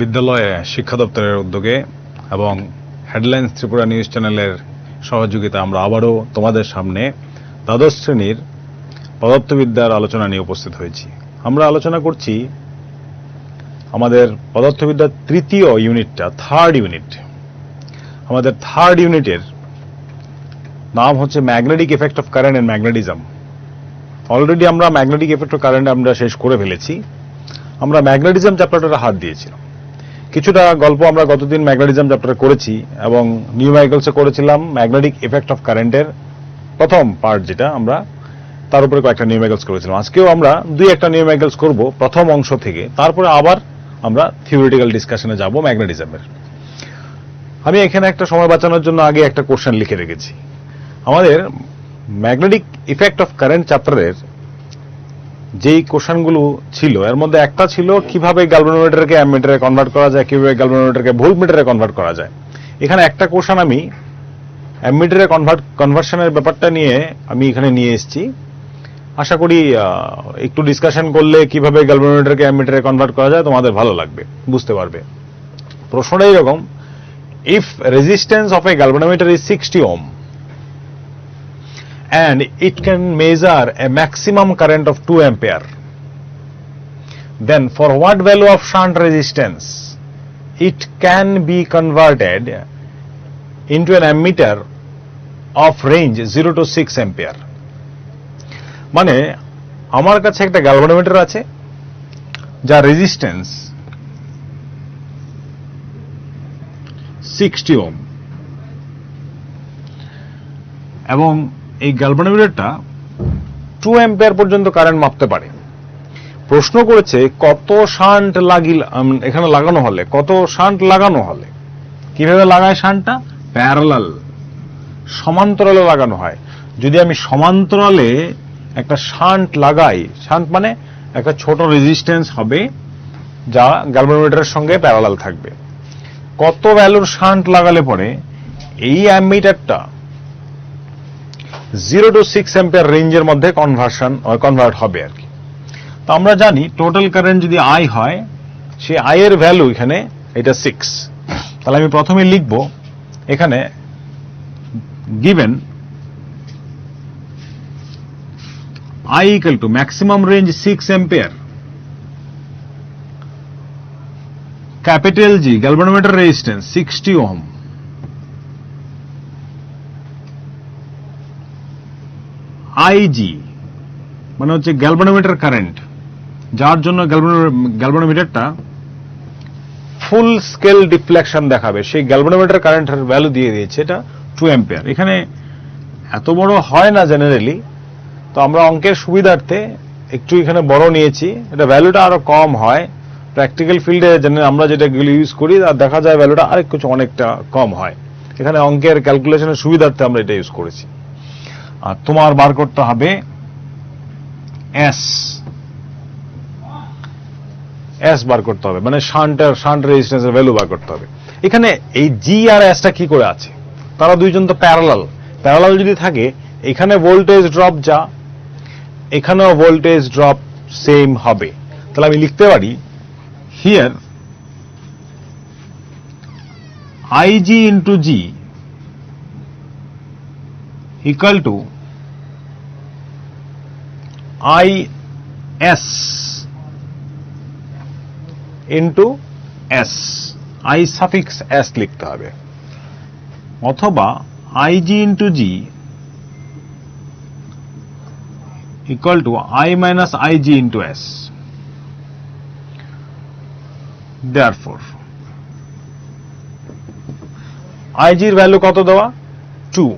বিদ্যালয়ে শিক্ষা দপ্তরের উদ্যোগে এবং হেডলাইন্স ত্রিপুরা নিউজ চ্যানেলের সহযোগিতা আমরা আবারও তোমাদের সামনে দ্বাদশ শ্রেণীর পদার্থবিদ্যার আলোচনা নিয়ে উপস্থিত হয়েছি। আমরা আলোচনা করছি আমাদের পদার্থবিদ্যার তৃতীয় ইউনিটটা, থার্ড ইউনিট। আমাদের থার্ড ইউনিটের নাম হচ্ছে magnetic effect of current and magnetism. Already আমরা ম্যাগনেটিক এফেক্ট অফ কারেন্ট আমরা শেষ করে ফেলেছি। আমরা ম্যাগনেটিজম চ্যাপ্টারটা হাত দিয়েছিলাম। কিছুটা গল্প আমরা গতদিন ম্যাগনেটিজম চ্যাপ্টারে করেছি এবং নিউমেরিক্যালসে করেছিলাম ম্যাগনেটিক এফেক্ট অফ কারেন্টের প্রথম পার্ট, যেটা আমরা তার উপরে কয়েকটা নিউমেরিক্যালস করেছিলাম। আজকেও আমরা দুই একটা নিউমেরিক্যালস করব প্রথম অংশ থেকে, তারপরে আবার আমরা থিওরিটিক্যাল ডিসকাশনে যাব ম্যাগনেটিজমের। আমি এখানে একটা সময় বাঁচানোর জন্য আগে একটা কোশ্চেন লিখে রেখেছি। আমাদের ম্যাগনেটিক ইফেক্ট অফ কারেন্ট চ্যাপ্টারের যেই কোশ্চেনগুলো ছিল এর মধ্যে একটা ছিল কিভাবে গ্যালভানোমিটারকে অ্যামমিটারে কনভার্ট করা যায়, কিভাবে গ্যালভানোমিটারকে ভোল্টমিটারে কনভার্ট করা যায়। এখানে একটা কোশ্চেন আমি অ্যামমিটারে কনভার্সনের ব্যাপারটা নিয়ে আমি এখানে নিয়ে এসেছি। আশা করি একটু ডিসকাশন করলে কিভাবে গ্যালভানোমিটারকে অ্যামমিটারে কনভার্ট করা যায় তোমাদের ভালো লাগবে, বুঝতে পারবে। প্রশ্নটা এরকম: if resistance of A galvanometer is 60 ohm and it can measure a maximum current of 2 ampere, then for what value of shunt resistance it can be converted into an ammeter of range 0 to 6 ampere. মানে আমার কাছে একটা galvanometer আছে যার resistance 60 ohm এবং এই গ্যালভানোমিটারটা 2 ampere পর্যন্ত current মাপতে পারে। প্রশ্ন করেছে কত শান্ট এখানে লাগানো হলে, কত শান্ট লাগানো হলে। কিভাবে লাগায় শান্টটা? প্যারালাল, সমান্তরালে লাগানো হয়। যদি আমি সমান্তরালে একটা শান্ট লাগাই, শান্ট মানে একটা ছোট রেজিস্ট্যান্স হবে যা গ্যালভানোমিটারের সঙ্গে প্যারালাল থাকবে। কত ভ্যালুর শান্ট লাগালে পরে এই অ্যামমিটারটা 0 to 6 অ্যাম্পিয়ার রেঞ্জের মধ্যে কনভার্ট হবে আর কি। তো আমরা জানি টোটাল কারেন্ট যদি আই হয়, সেই আই এর ভ্যালু এখানে এটা 6। তাহলে আমি প্রথমে লিখব এখানে given I equal to maximum range 6 ampere, capital G galvanometer resistance 60 ohm, IG মানে হচ্ছে গ্যালভানোমিটার কারেন্ট, যার জন্য গ্যালভানোমিটারটা ফুল স্কেল ডিফ্লেকশন দেখাবে, সেই গ্যালভানোমিটার কারেন্টের ভ্যালু দিয়ে দিয়েছে এটা 2 অ্যাম্পিয়ার। এখানে এত বড় হয় না জেনারেলি, তো আমরা অঙ্কের সুবিধার্থে একটু এখানে বড় নিয়েছি। এটা ভ্যালুটা আরো কম হয়। প্র্যাকটিক্যাল ফিল্ডে আমরা যেটাগুলো ইউজ করি আর দেখা যায় ভ্যালুটা আরেক কিছু অনেকটা কম হয়। এখানে অঙ্কের ক্যালকুলেশনের সুবিধার্থে আমরা এটা ইউজ করেছি। আর তোমার বার করতে হবে এস বার করতে হবে, মানে শান্ট রেজিস্ট্যান্সের ভ্যালু বার করতে হবে। এখানে এই জি আর এসটা কি করে আছে? তারা দুইজন তো প্যারালাল যদি থাকে, এখানে ভোল্টেজ ড্রপ যা, এখানেও ভোল্টেজ ড্রপ সেম হবে। তাহলে আমি লিখতে পারি here IG into G equal to IS into S, I suffix S লিখতে হবে, অথবা IG into G equal to I minus IG into S. Therefore IG এর ভ্যালু কত দেওয়া? 2,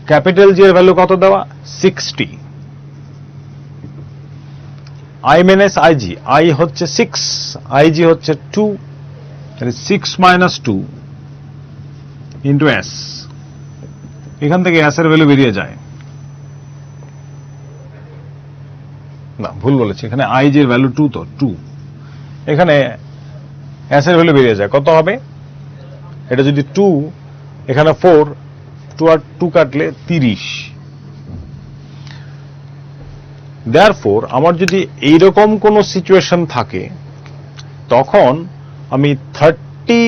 ক্যাপিটাল জি এর ভ্যালু কত দেওয়া? 60, আই মাইনাস আইজি, আই হচ্ছে 6, আইজি হচ্ছে 2, 6 মাইনাস 2 ইন্টু এস। এখান থেকে এস এর ভ্যালু বেরিয়ে যায়, না ভুল বলেছি, এখানে আইজি এর ভ্যালু 2, তো 2, এখানে এস এর ভ্যালু বেরিয়ে যায়। কত হবে? এটা যদি 2, এখানে 4, 2 আর 2 কাটলে 30। দেয়ারফোর আমার যদি এইরকম কোন সিচুয়েশন থাকে তখন আমি 30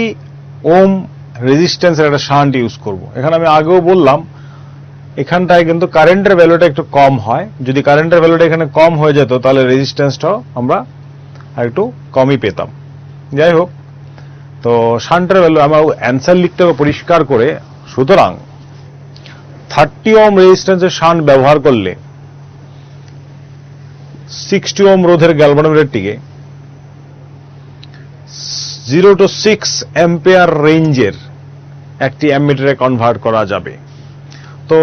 ওম রেজিস্ট্যান্সের একটা শান্ট ইউজ করব। এখানে আমি আগেও বললাম এখানটায় কিন্তু কারেন্টের ভ্যালুটা একটু কম হয়, যদি কারেন্টের ভ্যালুটা এখানে কম হয়ে যেত তাহলে রেজিস্ট্যান্সটাও আমরা একটু কমই পেতাম। যাই হোক, তো শান্টের ভ্যালু আমার অ্যান্সার লিখতে হবে পরিষ্কার করে। সুতরাং 30 ওম রেজিস্ট্যান্সের শান্ট ব্যবহার করলে 60 ওম রোধের গ্যালভানোমিটারটিকে 0 to 6 অ্যাম্পিয়ার রেঞ্জের একটি অ্যামমিটারে কনভার্ট করা যাবে। তো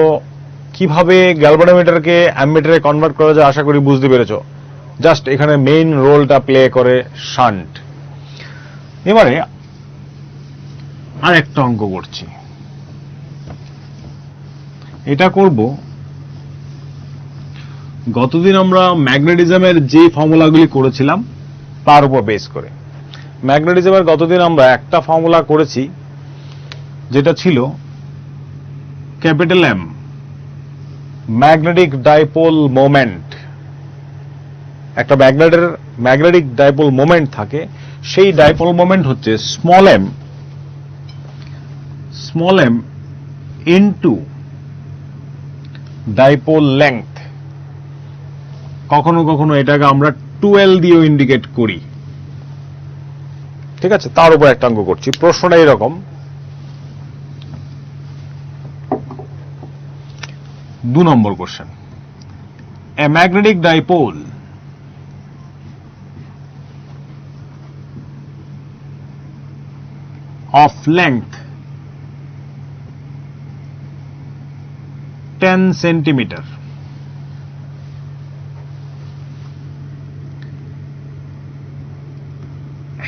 কিভাবে গ্যালভানোমিটারকে অ্যামমিটারে কনভার্ট করা যায় আশা করি বুঝতে পেরেছো। জাস্ট এখানে মেইন রোলটা প্লে করে শান্ট। এবারে আর একটা অঙ্ক করছি, এটা করব গতদিন আমরা ম্যাগনেটিজমের যে ফর্মুলাগুলি করেছিলাম তার উপর বেস করে। ম্যাগনেটিজমের গতদিন আমরা একটা ফর্মুলা করেছি যেটা ছিল capital M, magnetic dipole moment. একটা ম্যাগনেটিক ডাইপোল মোমেন্ট থাকে, সেই ডাইপোল মোমেন্ট হচ্ছে small M into dipole length. কখনো কখনো এটাকে আমরা 12 দিয়েও ইন্ডিকেট করি। ঠিক আছে, তার উপর একটা অঙ্ক করছি। প্রশ্নটা এরকম, 2 নম্বর question. A magnetic dipole of length 10 centimeter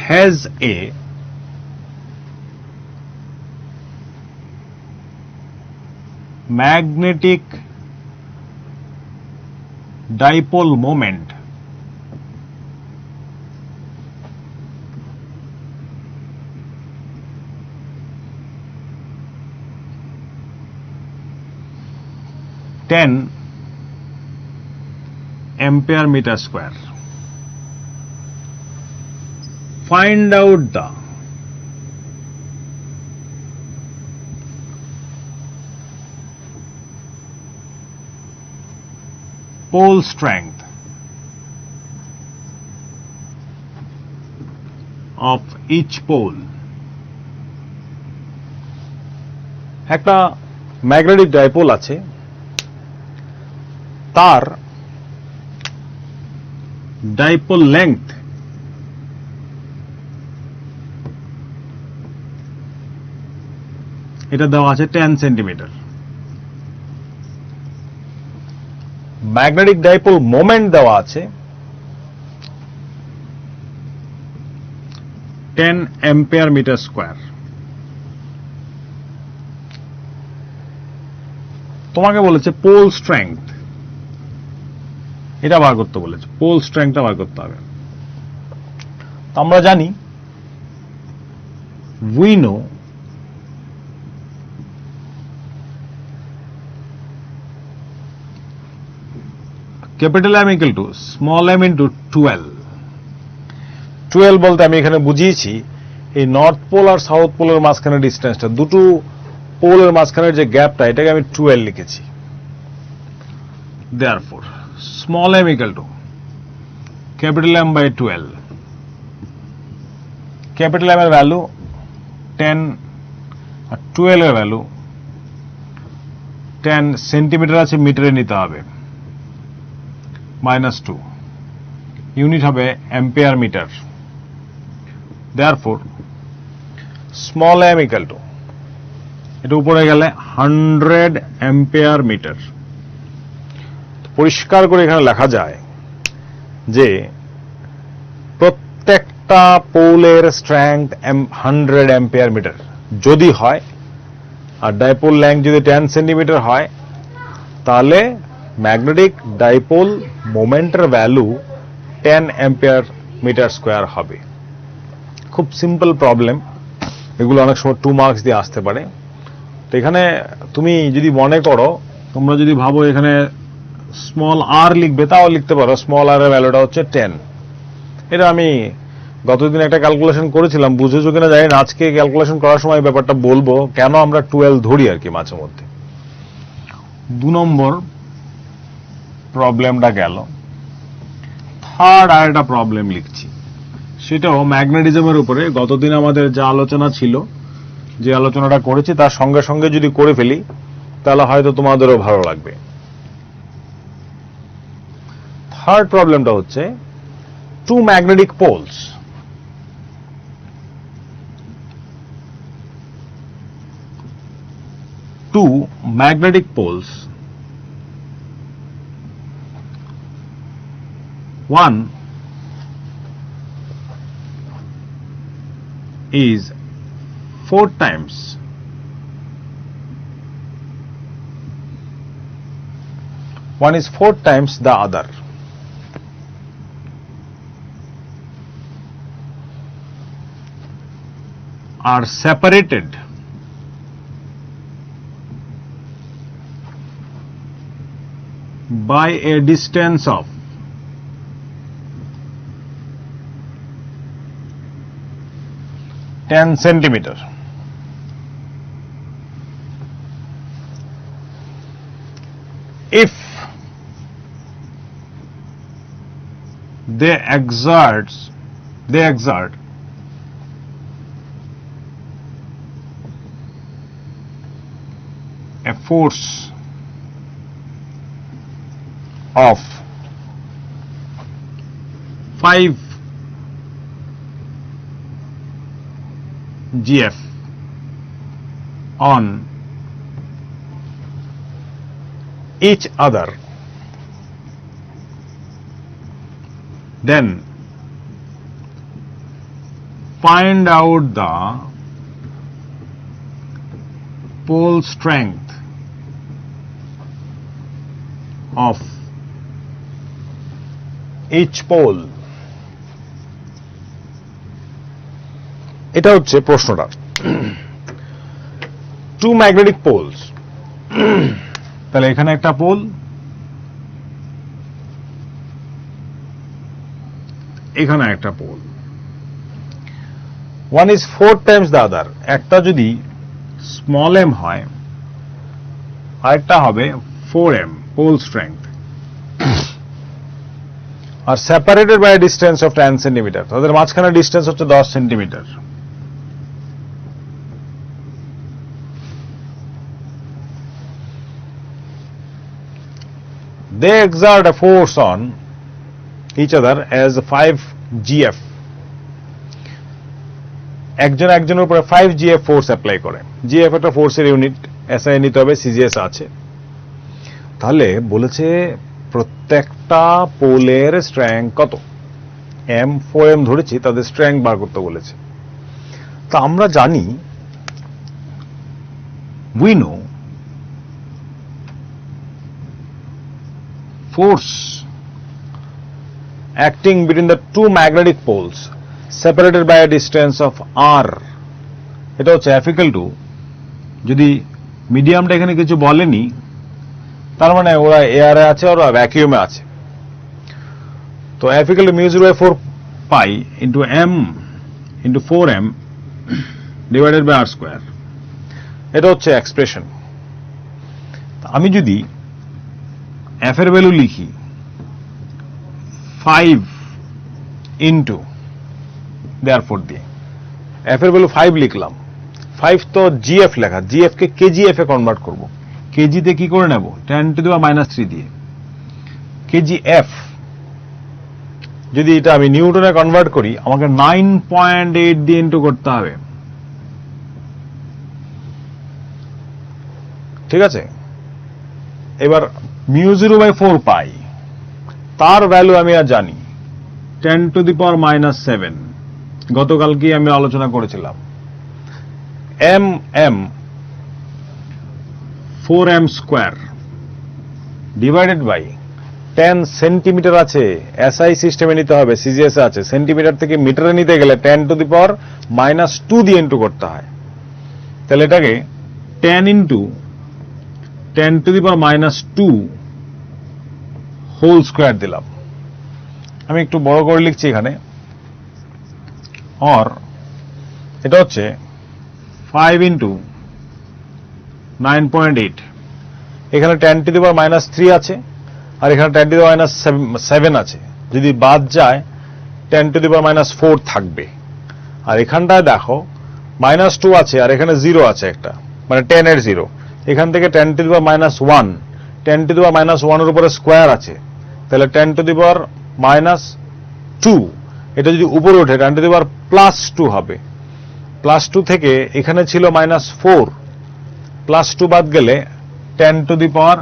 has a magnetic dipole moment (10 ampere meter square). Find out the pole strength of each pole. একটা ম্যাগনেটিক ডাইপোল আছে, তার ডাইপোল লেংথ এটা দেওয়া আছে 10 সেন্টিমিটার। ম্যাগনেটিক ডাইপোল মোমেন্ট দেওয়া আছে 10 ampere metre square. তোমাকে বলেছে পোল স্ট্রেংথ, এটা বার করতে বলেছে, পোল স্ট্রেংথটা বার করতে হবে। আমরা জানি we know capital M equal to small m into 12। 12 বলতে আমি এখানে বুঝিয়েছি এই নর্থ পোল আর সাউথ পোলের মাঝখানে ডিস্টেন্সটা, দুটো পোলের মাঝখানের যে গ্যাপটা, এটাকে আমি 12 লিখেছি। therefore small m equal to capital M by 12। capital M এর ভ্যালু 10 আর 12 এর ভ্যালু 10 সেন্টিমিটার আছে, মিটারে নিতে হবে, -2 ইউনিট হবে ampere metre. therefore small m equal to, এটা উপরে গেলে 100 অ্যাম্পিয়ার মিটার। পরিষ্কার করে এখানে লেখা যায় যে প্রত্যেকটা পোলের স্ট্রেংথ 100 অ্যাম্পিয়ার মিটার যদি হয়, আর ডাইপোল লেংথ যদি 10 সেন্টিমিটার হয়, তাহলে ম্যাগনেটিক ডাইপোল মোমেন্টের ভ্যালু 10 অ্যাম্পিয়ার মিটার স্কয়ার হবে। খুব সিম্পল প্রবলেম, এগুলো অনেক সময় 2 মার্কস দিয়ে আসতে পারে। তো এখানে তুমি যদি মনে করো, তোমরা যদি ভাবো এখানে স্মল আর লিখবে, তাও লিখতে পারো। স্মল আর এর ভ্যালুটা হচ্ছে 10। এটা আমি গতদিন একটা ক্যালকুলেশন করেছিলাম, বুঝেছো কিনা জানি না, আজকে ক্যালকুলেশন করার সময় ব্যাপারটা বলবো কেন আমরা 12 ধরি আর কি মাঝে মধ্যে। 2 নম্বর প্রবলেমটা গেল। থার্ড আর একটা প্রবলেম লিখছি, সেটাও ম্যাগনেটিজমের উপরে। গতদিন আমাদের যা আলোচনা ছিল, যে আলোচনাটা করেছি তার সঙ্গে সঙ্গে যদি করে ফেলি তাহলে হয়তো তোমাদেরও ভালো লাগবে। থার্ড প্রবলেমটা হচ্ছে two magnetic poles, two magnetic poles, one is 4 times the other. Are separated by a distance of 10 centimeter. If they exert a force of 5 GF on each other, then find out the pole strength of each pole. এটা হচ্ছে প্রশ্নটা। Two magnetic polls, তাহলে এখানে একটা pole, এখানে একটা pole. One is 4 times the other, একটা যদি স্মল এম হয় আরেকটা হবে 4m পোল স্ট্রেংথ, আর separated by distance of 10 centimetre, তাদের মাঝখানে ডিস্টেন্স হচ্ছে 10 centimetre. They exert a force on each other as 5 GF. একজন একজনের উপরে 5 GF ফোর্স অ্যাপ্লাই করে। GF একটা ফোর্সের ইউনিট, SI নিতে হবে, CGS আছে। তাহলে বলেছে প্রত্যেকটা পোলের স্ট্রেংথ কত, m 4m ধরেছি, তাদের স্ট্রেংথ বার করতে বলেছে। তা আমরা জানি, we know force acting between the two magnetic poles separated by a distance of r, এটা হচ্ছে F equal to, যদি মিডিয়ামটা এখানে কিছু বলেনি তার মানে ওরা এয়ারে আছে, ওরা ভ্যাকিউমে আছে। তো F equal to μ0/4 pi into m into 4m divided by r square, এটা হচ্ছে এক্সপ্রেশন। আমি যদি F এর ভ্যালু লিখি 5 ইন্টু therefore দিয়ে, F এর ভ্যালু 5 লিখলাম, 5 তো GF লেখা, GF কে KGF এ কনভার্ট করব, কেজিতে কি করে নেব 10⁻³ দিয়ে, KGF যদি এটা আমি নিউটনে কনভার্ট করি আমাকে 9.8 দিয়ে ইন্টু করতে হবে, ঠিক আছে। এবার μ0/4 পাই, তার ভ্যালু আমি আর জানি 10⁻⁷, গতকালকে আমি আলোচনা করেছিলাম। mm 4m square divided by 10 centimetre আছে, SI সিস্টেমে নিতে হবে, CGS আছে, সেন্টিমিটার থেকে মিটারে নিতে গেলে 10⁻² দিয়ে ইন্টু করতে হয়। তাহলে এটাকে 10 ইন্টু 10⁻² হোল স্কোয়ার দিলাম। আমি একটু বড় করে লিখছি এখানে, অর এটা হচ্ছে 5 ইন্টু 9.8, এখানে 10 টু দি পাওয়ার মাইনাস 3 আছে আর এখানে 10 টু দি পাওয়ার মাইনাস 7 আছে। যদি বাদ যায় 10 টু দি পাওয়ার মাইনাস 4 থাকবে। আর এখানটায় দেখো মাইনাস 2 আছে আর এখানে 0 আছে একটা, মানে 10 এর 0। এখান থেকে 10 to the power minus 1, 10 to the power minus 1 এর উপরে স্কোয়ার আছে, তাহলে 10 টু দি পাওয়ার মাইনাস 2, এটা যদি উপরে ওঠে 10 টু দি পাওয়ার প্লাস 2 হবে। প্লাস 2 থেকে এখানে ছিল মাইনাস 4, প্লাস 2 বাদ গেলে 10 টু দি পাওয়ার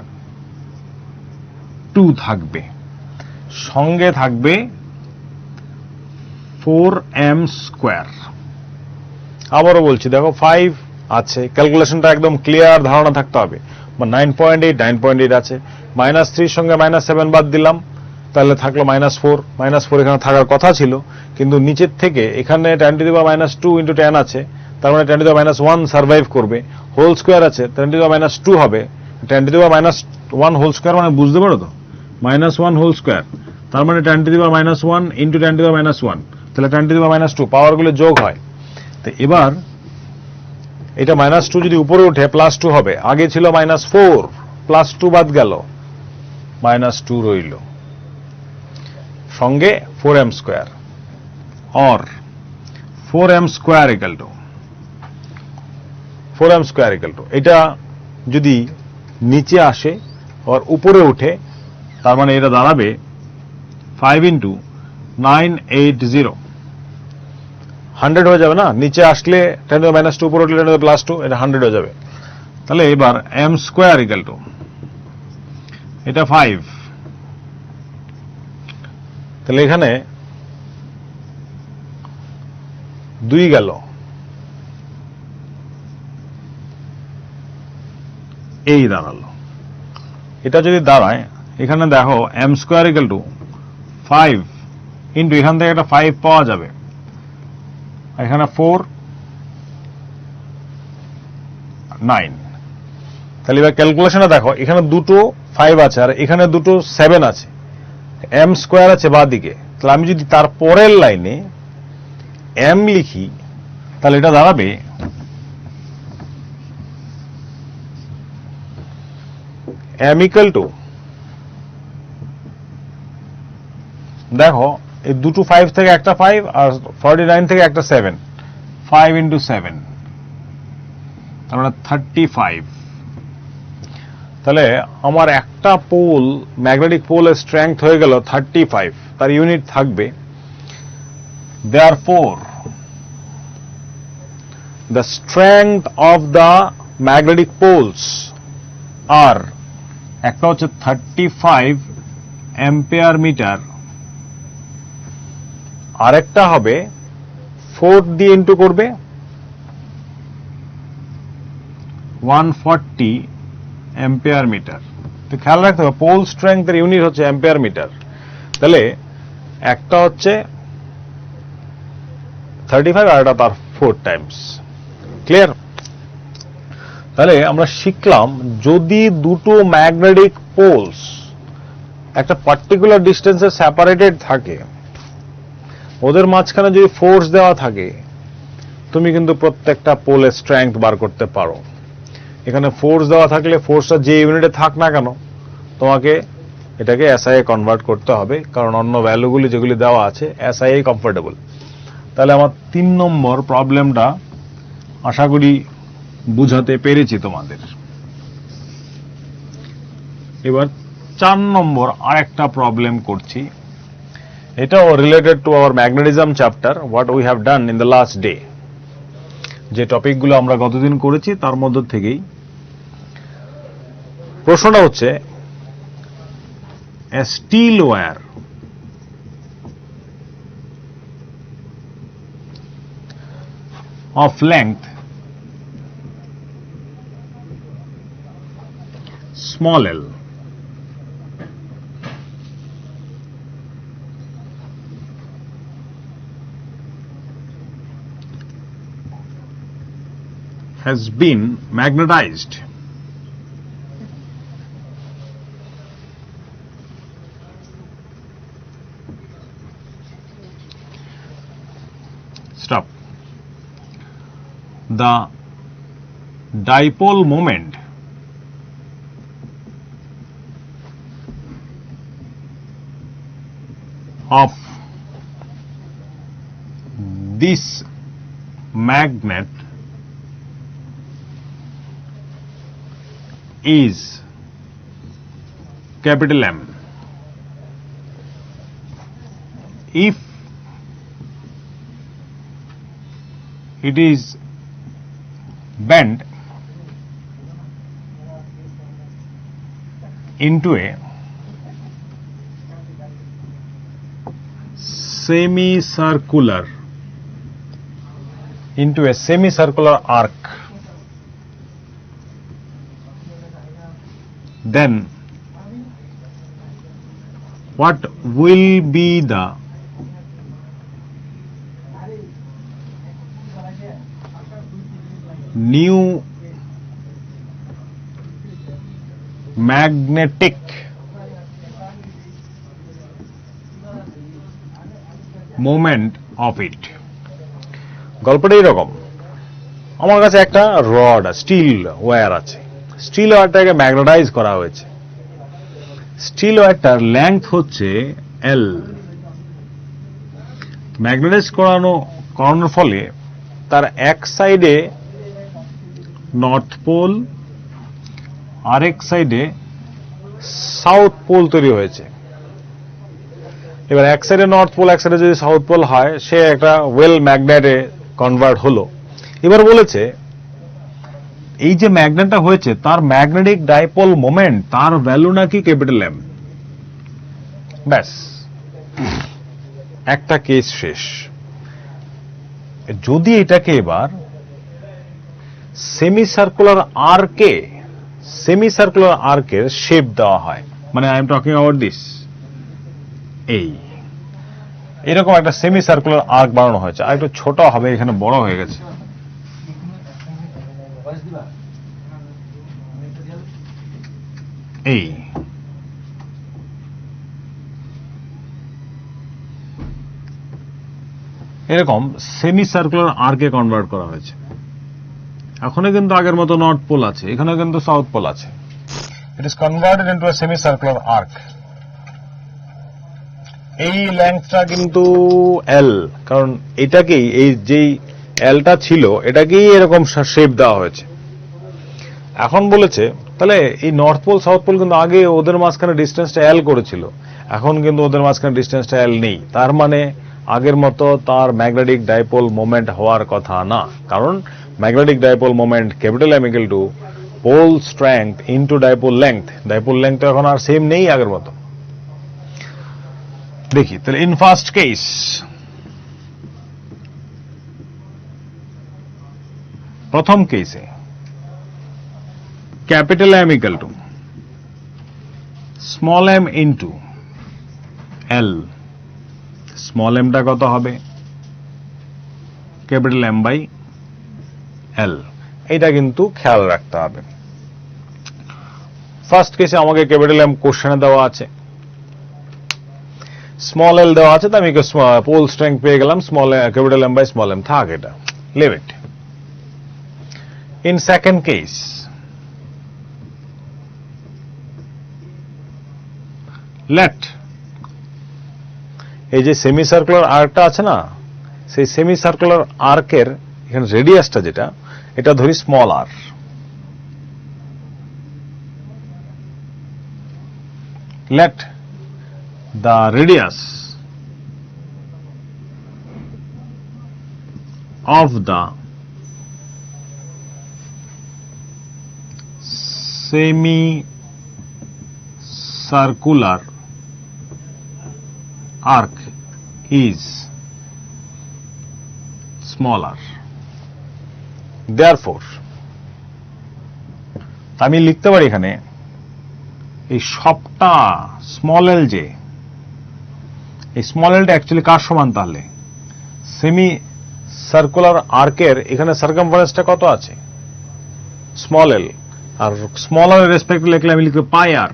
2 থাকবে, সঙ্গে থাকবে 4m স্কোয়ার। আবারও বলছি, দেখো 5 আছে, ক্যালকুলেশনটা একদম ক্লিয়ার ধারণা থাকতে হবে। 9.8 আছে, মাইনাস 3 সঙ্গে মাইনাস 7 বাদ দিলাম, তাহলে থাকলো মাইনাস 4। মাইনাস 4 এখানে থাকার কথা ছিল, কিন্তু নিচের থেকে এখানে 10 to the power minus 2 into 10 আছে, তার মানে 10 to the power minus 1 survive করবে। হোল স্কোয়ার আছে, 10 টু দি পাওয়ার মাইনাস 2 হবে, 10 to the power minus 1 whole square মানে বুঝতে পারো তো, মাইনাস 1 হোল স্কোয়ার, তার মানে 10 to the power minus 1 into 10 to the power minus 1, তাহলে 10 টু দি পাওয়ার মাইনাস 2 পাওয়ারগুলো যোগ হয়। তো এবার এটা মাইনাস 2 যদি উপরে উঠে প্লাস 2 হবে, আগে ছিল মাইনাস 4, প্লাস 2 বাদ গেল, মাইনাস 2 রইল, সঙ্গে 4m square. Or 4m square equal to 4m square equal to, এটা যদি নিচে আসে আর উপরে উঠে, তার মানে এটা দাঁড়াবে 5 ইন্টু 980, 100 হয়ে যাবে না, নিচে আসলে 10 টু দি মাইনাস 2, উপরে উঠলে 10 টু দি প্লাস 2, এটা 100 হয়ে যাবে। তাহলে এবার m স্কোয়ার ইকুয়াল টু, এটা 5, তাহলে এখানে 2 গেল, এই দাঁড়ালো। এটা যদি দাঁড়ায়, এখানে দেখো m square equal to 5 into, এখান থেকে একটা 5 পাওয়া যাবে, এখানে 4, 9। তাহলে এবার ক্যালকুলেশনে দেখো, এখানে দুটো 5 আছে আর এখানে দুটো 7 আছে, m স্কোয়ার আছে বাঁ দিকে, তাহলে আমি যদি তার পরের লাইনে m লিখি, তাহলে এটা দাঁড়াবে m ইকুয়াল টু, দেখো এই দুটো 5 থেকে একটা 5 আর 49 থেকে একটা 7, 5 ইন্টু 7, তার মানে 35। তাহলে আমার একটা পোল, ম্যাগনেটিক পোলের স্ট্রেংথ হয়ে গেল 35, তার ইউনিট থাকবে, therefore the strength of the magnetic poles are, একটা হচ্ছে 35 অ্যাম্পিয়ার মিটার, আরেকটা হবে 4 দিয়ে ইন্টু করবে 140 অ্যাম্পিয়ার মিটার। তো খেয়াল রাখতে হবে পোল স্ট্রেংথের ইউনিট হচ্ছে অ্যাম্পিয়ার মিটার। তাহলে একটা হচ্ছে 35 আর এটা তার 4 টাইমস। ক্লিয়ার? তাহলে আমরা শিখলাম, যদি দুটো ম্যাগনেটিক পোলস একটা পার্টিকুলার ডিস্টেন্সে সেপারেটেড থাকে, ওদের মাঝখানে যদি ফোর্স দেওয়া থাকে, তুমি কিন্তু প্রত্যেকটা পোলের স্ট্রেংথ বার করতে পারো। এখানে ফোর্স দেওয়া থাকলে ফোর্সটা যে ইউনিটে থাক না কেন, তোমাকে এটাকে এসআই কনভার্ট করতে হবে, কারণ অন্য ভ্যালুগুলি যেগুলি দেওয়া আছে এসআই কমফোর্টেবল। তাহলে আমার 3 নম্বর প্রবলেমটা আশা করি বুঝাতে পেরেছি তোমাদের। এবার 4 নম্বর আরেকটা প্রবলেম করছি, এটাও related to our magnetism chapter, what we have done in the last day. যে টপিকগুলো আমরা গতদিন করেছি তার মধ্য থেকেই প্রশ্নটা হচ্ছে, a steel wire of length small l has been magnetized stop. The dipole moment of this magnet is capital M. If it is bent into a semicircular arc, then what will be the new magnetic moment of it? গল্পটা এরকম, আমার কাছে একটা rod still wire আছে, still ওয়্যারটাকে ম্যাগনেটাইজ করা হয়েছে। Still ওয়্যারটার length হচ্ছে এল। ম্যাগনেটাইজ করানোর ফলে তার এক সাইডে নর্থ পোল, আরেক সাইডে সাউথ পোল তৈরি হয়েছে। এবার এক সাইডে নর্থ পোল, এক সাইডে যদি সাউথ পোল হয়, সে একটা ওয়েল ম্যাগনেটে কনভার্ট হলো। এবার বলেছে এই যে ম্যাগনেটটা হয়েছে তার ম্যাগনেটিক ডাইপোল মোমেন্ট, তার ভ্যালু নাকি ক্যাপিটাল এম। ব্যাস, একটা কেস শেষ। যদি এটাকে এবার সেমিসার্কুলার আর্কের শেপ দেওয়া হয়, মানে I am talking about this, এরকম একটা সেমি সার্কুলার আর্ক বানানো হয়েছে। আর একটু ছোট হবে, এখানে বড় হয়ে গেছে। এরকম সেমি সার্কুলার আর্কে কনভার্ট করা হয়েছে। এখনো কিন্তু আগের মতো নর্থ পোল আছে, এখানে কিন্তু সাউথ পোল আছে। It is converted into a semi circular arc. এই লেংথটা কিন্তু এল, কারণ এটাকেই, এই যেই এলটা ছিল এটাকেই এরকম শেপ দেওয়া হয়েছে। এখন বলেছে তাহলে এই নর্থ পোল সাউথ পোল কিন্তু আগে ওদের মাঝখানে ডিস্টেন্সটা এল করেছিল, এখন কিন্তু ওদের মাঝখানে ডিস্টেন্সটা এল নেই। তার মানে আগের মতো তার ম্যাগনেটিক ডাইপোল মোমেন্ট হওয়ার কথা না, কারণ magnetic dipole moment capital M equal to pole strength into dipole length. Dipole length এখন আর সেম নেই আগের মতো। দেখি তাহলে ইন ফার্স্ট কেস, প্রথম কেসে capital M equal to small M into L. Small এমটা কত হবে? Capital M by L. এটা কিন্তু খেয়াল রাখতে হবে। ফার্স্ট কেসে আমাকে ক্যাপিটাল এম কোশ্চেনে দেওয়া আছে, স্মল এল দেওয়া আছে, তো আমি পোল স্ট্রেংথ পেয়ে গেলাম small capital M by small M. থাক, এটা leave it. In second case, let এই যে সেমি সার্কুলার আর্কটা আছে না, সেই সেমি সার্কুলার আর্কের এখানে রেডিয়াসটা যেটা, এটা ধরি small r. Let the radius of the semicircular arc is smaller. Therefore, আমি লিখতে পারি এখানে এই সবটা স্মল এল, যে এই স্মল এলটা অ্যাকচুয়ালি কার সমান? তাহলে সেমি সার্কুলার আর্কের এখানে সার্কামফারেন্সটা কত আছে? স্মল এল। আর স্মল এর রেসপেক্টে লিখলে আমি লিখব পাই আর,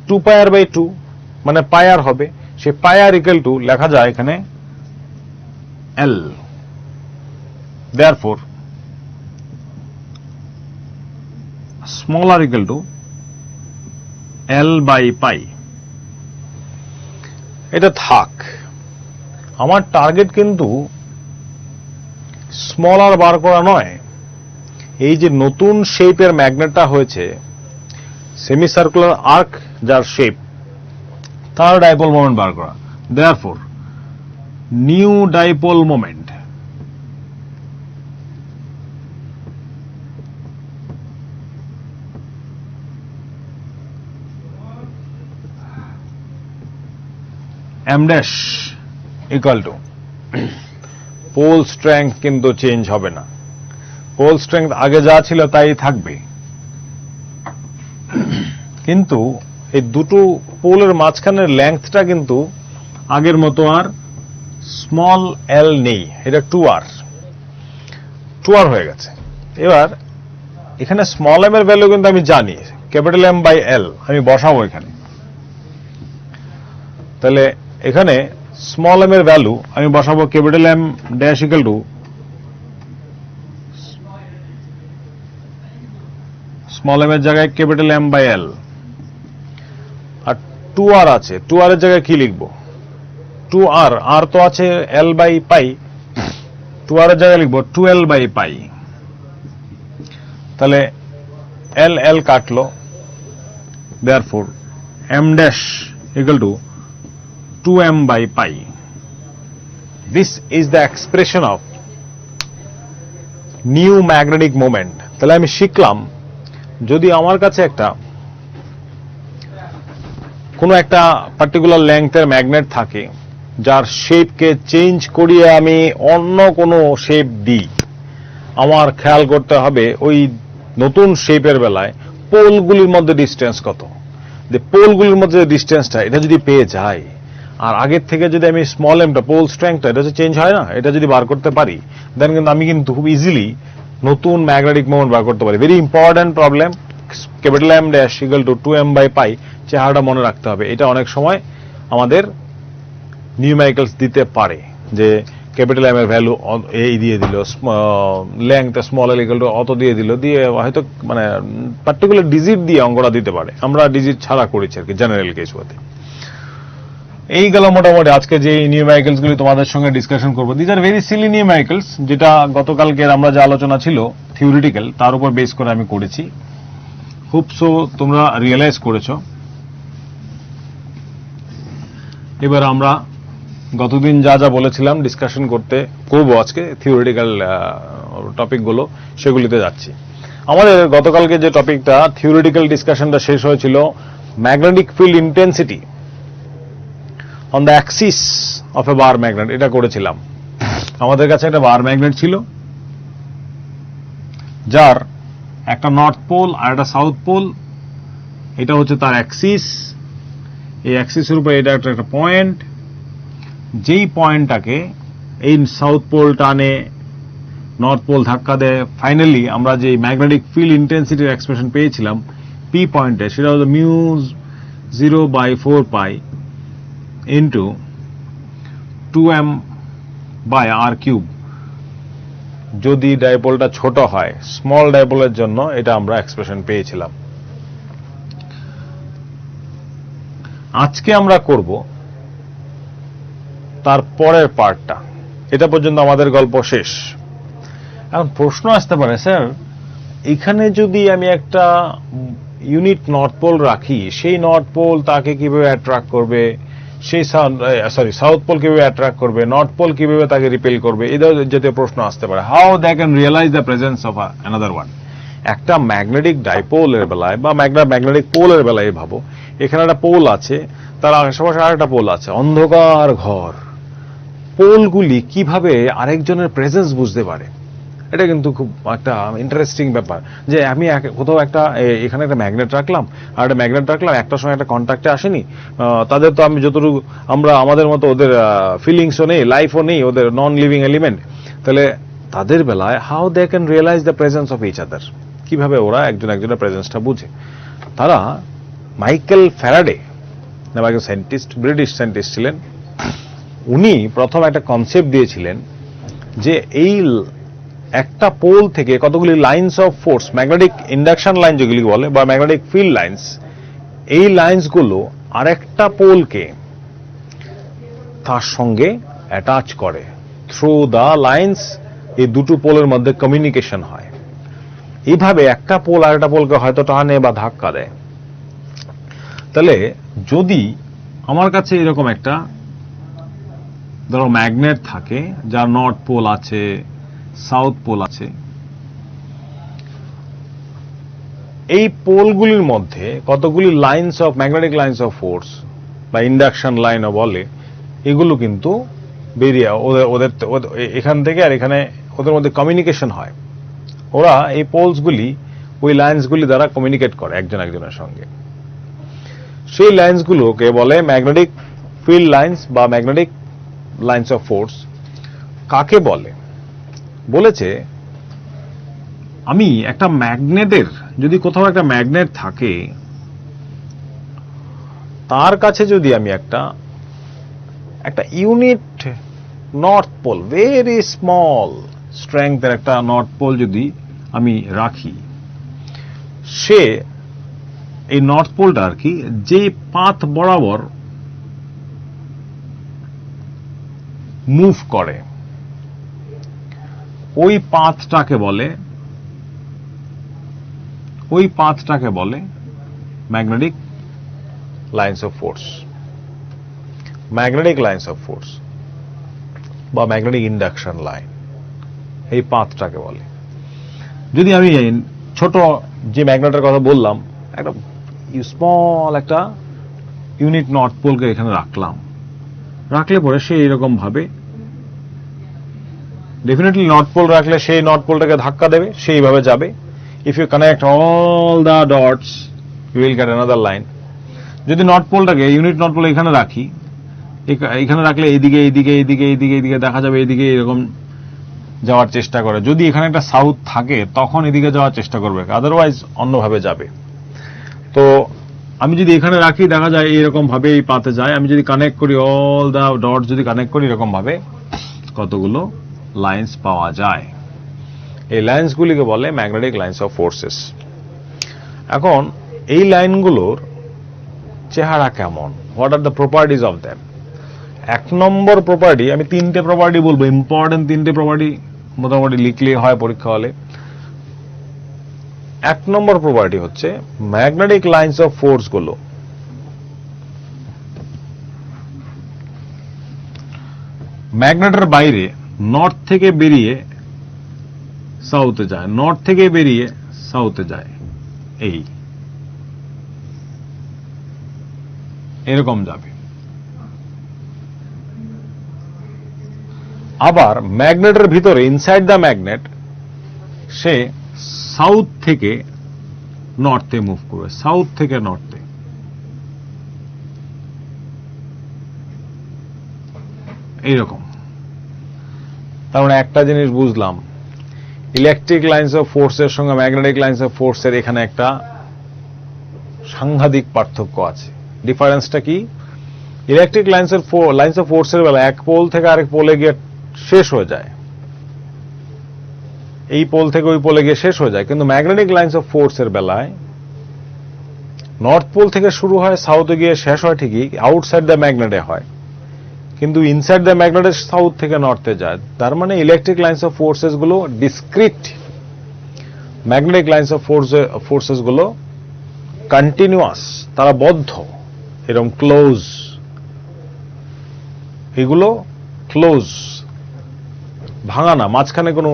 2 পাই আর বাই 2, মানে পাই আর হবে। সে পাই আর ইকুয়াল টু লেখা যায় এখানে এল। Therefore, small r equal to L by pi. এটা থাক, আমার টার্গেট কিন্তু স্মল আর বার করা নয়, এই যে নতুন শেপের ম্যাগনেটটা হয়েছে সেমি সার্কুলার আর্ক যার শেপ, তার ডাইপোল মোমেন্ট বার করা। Therefore new dipole moment m dash equal to pole strength কিন্তু চেঞ্জ হবে না, পোল স্ট্রেংথ আগে যা ছিল তাই থাকবে, কিন্তু এই দুটো পোলের মাঝখানের লেংথটা কিন্তু আগের মতো আর স্মল এল নেই, এটা 2r হয়ে গেছে। এবার এখানে স্মল এম এর ভ্যালু কিন্তু আমি জানি, ক্যাপিটাল এম বাই এল আমি বসাবো এখানে, তাহলে এখানে স্মল এম এর ভ্যালু আমি বসাবো capital M dash equal to small M এর জায়গায় ক্যাপিটাল এম বাই এল, আর 2r আছে, 2r এর জায়গায় কি লিখবো, 2r, আর তো আছে এল বাই পাই, 2r এর জায়গায় লিখবো 2l বাই পাই, তাহলে এল এল কাটলো, therefore m dash equal to 2m by pi. This is the expression of new magnetic moment. তাহলে আমি শিখলাম, যদি আমার কাছে কোনো একটা পার্টিকুলার লেংথের ম্যাগনেট থাকে যার শেপকে চেঞ্জ করিয়ে আমি অন্য কোনো শেপ দিই, আমার খেয়াল করতে হবে ওই নতুন শেপের বেলায় পোলগুলির মধ্যে ডিস্টেন্স কত, যে পোলগুলির মধ্যে ডিস্টেন্সটা এটা যদি পেয়ে যায়, আর আগের থেকে যদি আমি স্মল এমটা পোল স্ট্রেংথটা এটা যদি চেঞ্জ হয় না, এটা যদি বার করতে পারি, দেন কিন্তু আমি কিন্তু খুব ইজিলি নতুন ম্যাগনেটিক মোমেন্ট বার করতে পারি। Very important problem, capital M dash equal to 2m by pi, চেহারাটা মনে রাখতে হবে। এটা অনেক সময় আমাদের নিউমেরিক্যালস দিতে পারে, যে ক্যাপিটাল এম এর ভ্যালু এই দিয়ে দিল, length small L equal to অত দিয়ে দিল, দিয়ে হয়তো মানে পার্টিকুলার ডিজিট দিয়ে অঙ্কটা দিতে পারে, আমরা ডিজিট ছাড়া করেছি আর কি জেনারেল কেসগুলোতে। এই গেল মোটামুটি আজকে যে নিউমেরিক্যালস গুলি তোমাদের সঙ্গে ডিসকাশন করবো। These are very silly numericals, যেটা গতকালকে আমরা যে আলোচনা ছিল থিওরিটিক্যাল, তার উপর বেস করে আমি করেছি। খুব সো তোমরা রিয়েলাইজ করেছো। এবার আমরা গতদিন যা যা বলেছিলাম ডিসকাশন করবো আজকে থিওরিটিক্যাল টপিকগুলো, সেগুলিতে যাচ্ছি। আমাদের গতকালকে যে টপিকটা থিওরিটিক্যাল ডিসকাশনটা শেষ হয়েছিল magnetic field intensity on the Axis of A bar magnet, এটা করেছিলাম। আমাদের কাছে একটা বার ম্যাগনেট ছিল যার একটা নর্থ পোল আর একটা সাউথ পোল, এটা হচ্ছে তার অ্যাক্সিস। এই অ্যাক্সিসের উপরে এটা একটা পয়েন্ট, যেই পয়েন্টটাকে এই সাউথ পোল টানে, নর্থ পোল ধাক্কা দেয়, ফাইনালি আমরা যে ম্যাগনেটিক ফিল্ড ইন্টেন্সিটির এক্সপ্রেশন পেয়েছিলাম পি পয়েন্টে, সেটা হলো mu 0/4 into 2m by r cube. যদি ডাইপোলটা ছোট হয়, স্মল ডাইপোলের জন্য এটা আমরা এক্সপ্রেশন পেয়েছিলাম। আজকে আমরা করব তার পরের পার্টটা। এটা পর্যন্ত আমাদের গল্প শেষ। এখন প্রশ্ন আসতে পারে, স্যার এখানে যদি আমি একটা ইউনিট নর্থ পোল রাখি, সেই নর্থ পোল তাকে কিভাবে অ্যাট্রাক্ট করবে, সেই সাউথ পোল কিভাবে অ্যাট্রাক্ট করবে, নর্থ পোল কিভাবে তাকে রিপেল করবে, এই জাতীয় প্রশ্ন আসতে পারে। How they can realise the presence of another one. একটা ম্যাগনেটিক ডাইপোলের বেলায় বা ম্যাগনেটিক পোলের বেলায় ভাবো, এখানে একটা পোল আছে, তার আশেপাশে আরেকটা পোল আছে, অন্ধকার ঘর। পোলগুলি কিভাবে আরেকজনের প্রেজেন্স বুঝতে পারে? এটা কিন্তু খুব একটা ইন্টারেস্টিং ব্যাপার, যে আমি কোথাও এখানে একটা ম্যাগনেট রাখলাম আর একটা ম্যাগনেট রাখলাম, একটা সময় একটা কন্ট্যাক্টে আসেনি, তাদের তো আমি যতটুকু আমরা আমাদের মতো ওদের ফিলিংসও নেই, লাইফও নেই, ওদের নন লিভিং এলিমেন্ট। তাহলে তাদের বেলায় how they can realise the presence of each other, কিভাবে ওরা একজনের প্রেজেন্সটা বুঝে? তারা মাইকেল ফ্যারাডে নামে একজন সায়েন্টিস্ট, ব্রিটিশ সায়েন্টিস্ট ছিলেন, উনি প্রথম একটা কনসেপ্ট দিয়েছিলেন যে এই একটা পোল থেকে কতগুলি lines of force, magnetic induction line যেগুলি বলে বা ম্যাগনেটিক ফিল্ড লাইন্স, এই লাইন্সগুলো আরেকটা পোলকে তার সঙ্গে অ্যাটাচ করে। থ্রু দ্য লাইন্স এই দুটো পোলের মধ্যে কমিউনিকেশন হয়। এইভাবে একটা পোল আরেকটা পোলকে হয়তো টানে বা ধাক্কা দেয়। তাহলে যদি আমার কাছে এরকম একটা ধরো ম্যাগনেট থাকে, যার নর্থ পোল আছে, সাউথ পোল আছে, এই পোলগুলির মধ্যে কতগুলি lines of magnetic lines of force বা ইন্ডাকশন লাইনও বলে, এগুলো কিন্তু বেরিয়ে ওদের এখান থেকে আর এখানে ওদের মধ্যে কমিউনিকেশন হয়। ওরা এই পোলসগুলি ওই লাইন্সগুলি দ্বারা কমিউনিকেট করে একজন একজনের সঙ্গে। সেই লাইন্সগুলোকে বলে ম্যাগনেটিক ফিল্ড লাইন্স বা ম্যাগনেটিক লাইন্স অফ ফোর্স। কাকে বলে? বলেছে আমি একটা ম্যাগনেটের, যদি কোথাও একটা ম্যাগনেট থাকে, তার কাছে যদি আমি একটা unit north pole, very small স্ট্রেংথের একটা নর্থ পোল যদি আমি রাখি, সে এই নর্থ পোলটা আর কি যে পাথ বরাবর মুভ করে, ওই পাথটাকে বলে magnetic lines of force, magnetic lines of force বা ম্যাগনেটিক ইন্ডাকশন লাইন, এই পাথটাকে বলে। যদি আমি ছোট যে ম্যাগনেটের কথা বললাম, একটা স্মল একটা ইউনিট নর্থ পোলকে এখানে রাখলে পরে সে এরকম ভাবে ডেফিনেটলি নর্থ পোল রাখলে সেই নর্থ পোলটাকে ধাক্কা দেবে, সেইভাবে যাবে। If you connect all the dots you will get another line. যদি নর্থ পোলটাকে, ইউনিট নর্থ পোল এখানে রাখি, এখানে রাখলে এইদিকে দেখা যাবে এইদিকে এরকম যাওয়ার চেষ্টা করে। যদি এখানে একটা সাউথ থাকে তখন এদিকে যাওয়ার চেষ্টা করবে, আদারওয়াইজ অন্যভাবে যাবে। তো আমি যদি এখানে রাখি, দেখা যায় এইরকম ভাবে এই পাতে যায়। আমি যদি কানেক্ট করি, অল দা ডট যদি কানেক্ট করি, এরকম ভাবে কতগুলো লাইন্স পাওয়া যায়। এই লাইন্সগুলিকে বলে ম্যাগনেটিক লাইন্স অফ ফোর্সেস। এখন এই লাইনগুলোর চেহারা কেমন? What are the properties of them? 1 number property, আমি 3টে প্রপার্টি বলবো, ইম্পর্টেন্ট 3টে প্রপার্টি মোটামুটি লিখলে হয় পরীক্ষা হলে। 1 নম্বর প্রপার্টি হচ্ছে ম্যাগনেটিক লাইন্স অফ ফোর্স গুলো ম্যাগনেটের বাইরে নর্থ থেকে বেরিয়ে সাউথে যায়, নর্থ থেকে বেরিয়ে সাউথে যায়, এরকম যাবে। আবার ম্যাগনেটের ভিতরে, inside the magnet, say south থেকে নর্থে মুভ করবে, সাউথ থেকে নর্থে। এইরকম। তার মানে একটা জিনিস বুঝলাম, ইলেকট্রিক লাইন্স অফ ফোর্সের সঙ্গে ম্যাগনেটিক লাইন্স অফ ফোর্সের এখানে একটা সাংঘাতিক পার্থক্য আছে। ডিফারেন্সটা কি? ইলেকট্রিক লাইন্স অফ ফোর্সের বেলা এক পোল থেকে আরেক পোলে গিয়ে শেষ হয়ে যায়, এই পোল থেকে ওই পোলে গিয়ে শেষ হয়ে যায়। কিন্তু ম্যাগনেটিক লাইন্স অফ ফোর্সের বেলায় নর্থ পোল থেকে শুরু হয়, সাউথে গিয়ে শেষ হয় ঠিকই, আউটসাইড দ্য ম্যাগনেটে হয়, কিন্তু ইনসাইড দ্য ম্যাগনেটে সাউথ থেকে নর্থে যায়। তার মানে ইলেকট্রিক লাইন্স অফ ফোর্সেস গুলো discrete, magnetic lines of forces গুলো কন্টিনিউয়াস, তারা বদ্ধ, এরকম ক্লোজ। এগুলো ক্লোজ, ভাঙা না, মাঝখানে কোনো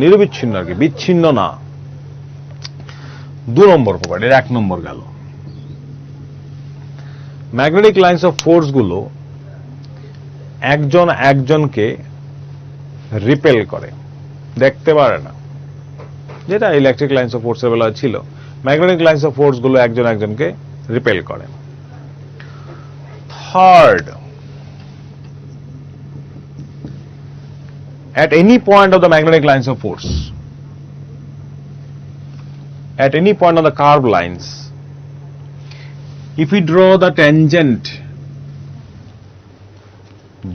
নিরবিচ্ছিন্ন আর কি, বিচ্ছিন্ন না। 2 নম্বর প্রপার্টি, 1 নম্বর গেল। ম্যাগনেটিক লাইন্স অফ ফোর্স গুলো একজন একজনকে রিপেল করে, দেখতে পারে না, যেটা ইলেকট্রিক লাইন্স অফ ফোর্সের বেলা ছিল। ম্যাগনেটিক লাইন্স অফ ফোর্স গুলো একজন একজনকে রিপেল করে। Third, at any point of the magnetic lines of force, at any point on the curved lines, if we draw the tangent,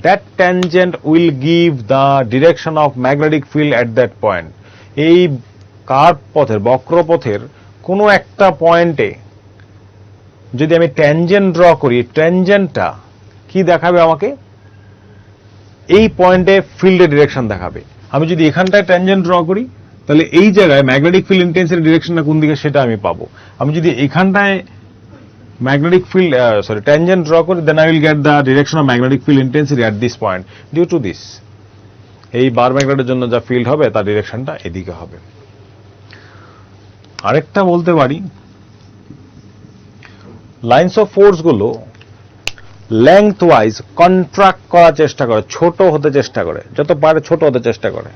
that tangent will give the direction of magnetic field at that point. এই curve পথের বক্রপথের কোনো একটা পয়েন্টে যদি আমি tangent draw করি, ট্যানজেন্টটা কি দেখাবে আমাকে? এই পয়েন্টে ফিল্ডের ডিরেকশন দেখাবে। আমি যদি এখানটায় ট্যানজেন্ট ড্র করি, তাহলে এই জায়গায় ম্যাগনেটিক ফিল্ড ইন্টেন্সিটি ডিরেকশনটা কোন দিকে সেটা আমি পাবো। আমি যদি এখানটায় magnetic field tangent draw করি, then I will get the direction of magnetic field intensity at this point due to this. এই বার ম্যাগনেটের জন্য যা ফিল্ড হবে তার ডিরেকশনটা এদিকে হবে। আরেকটা বলতে পারি, লাইন্স অফ ফোর্স গুলো লেংথ ওয়াইজ কন্ট্রাক্ট করার চেষ্টা করে, ছোট হতে চেষ্টা করে, যত পারে ছোট হতে চেষ্টা করে।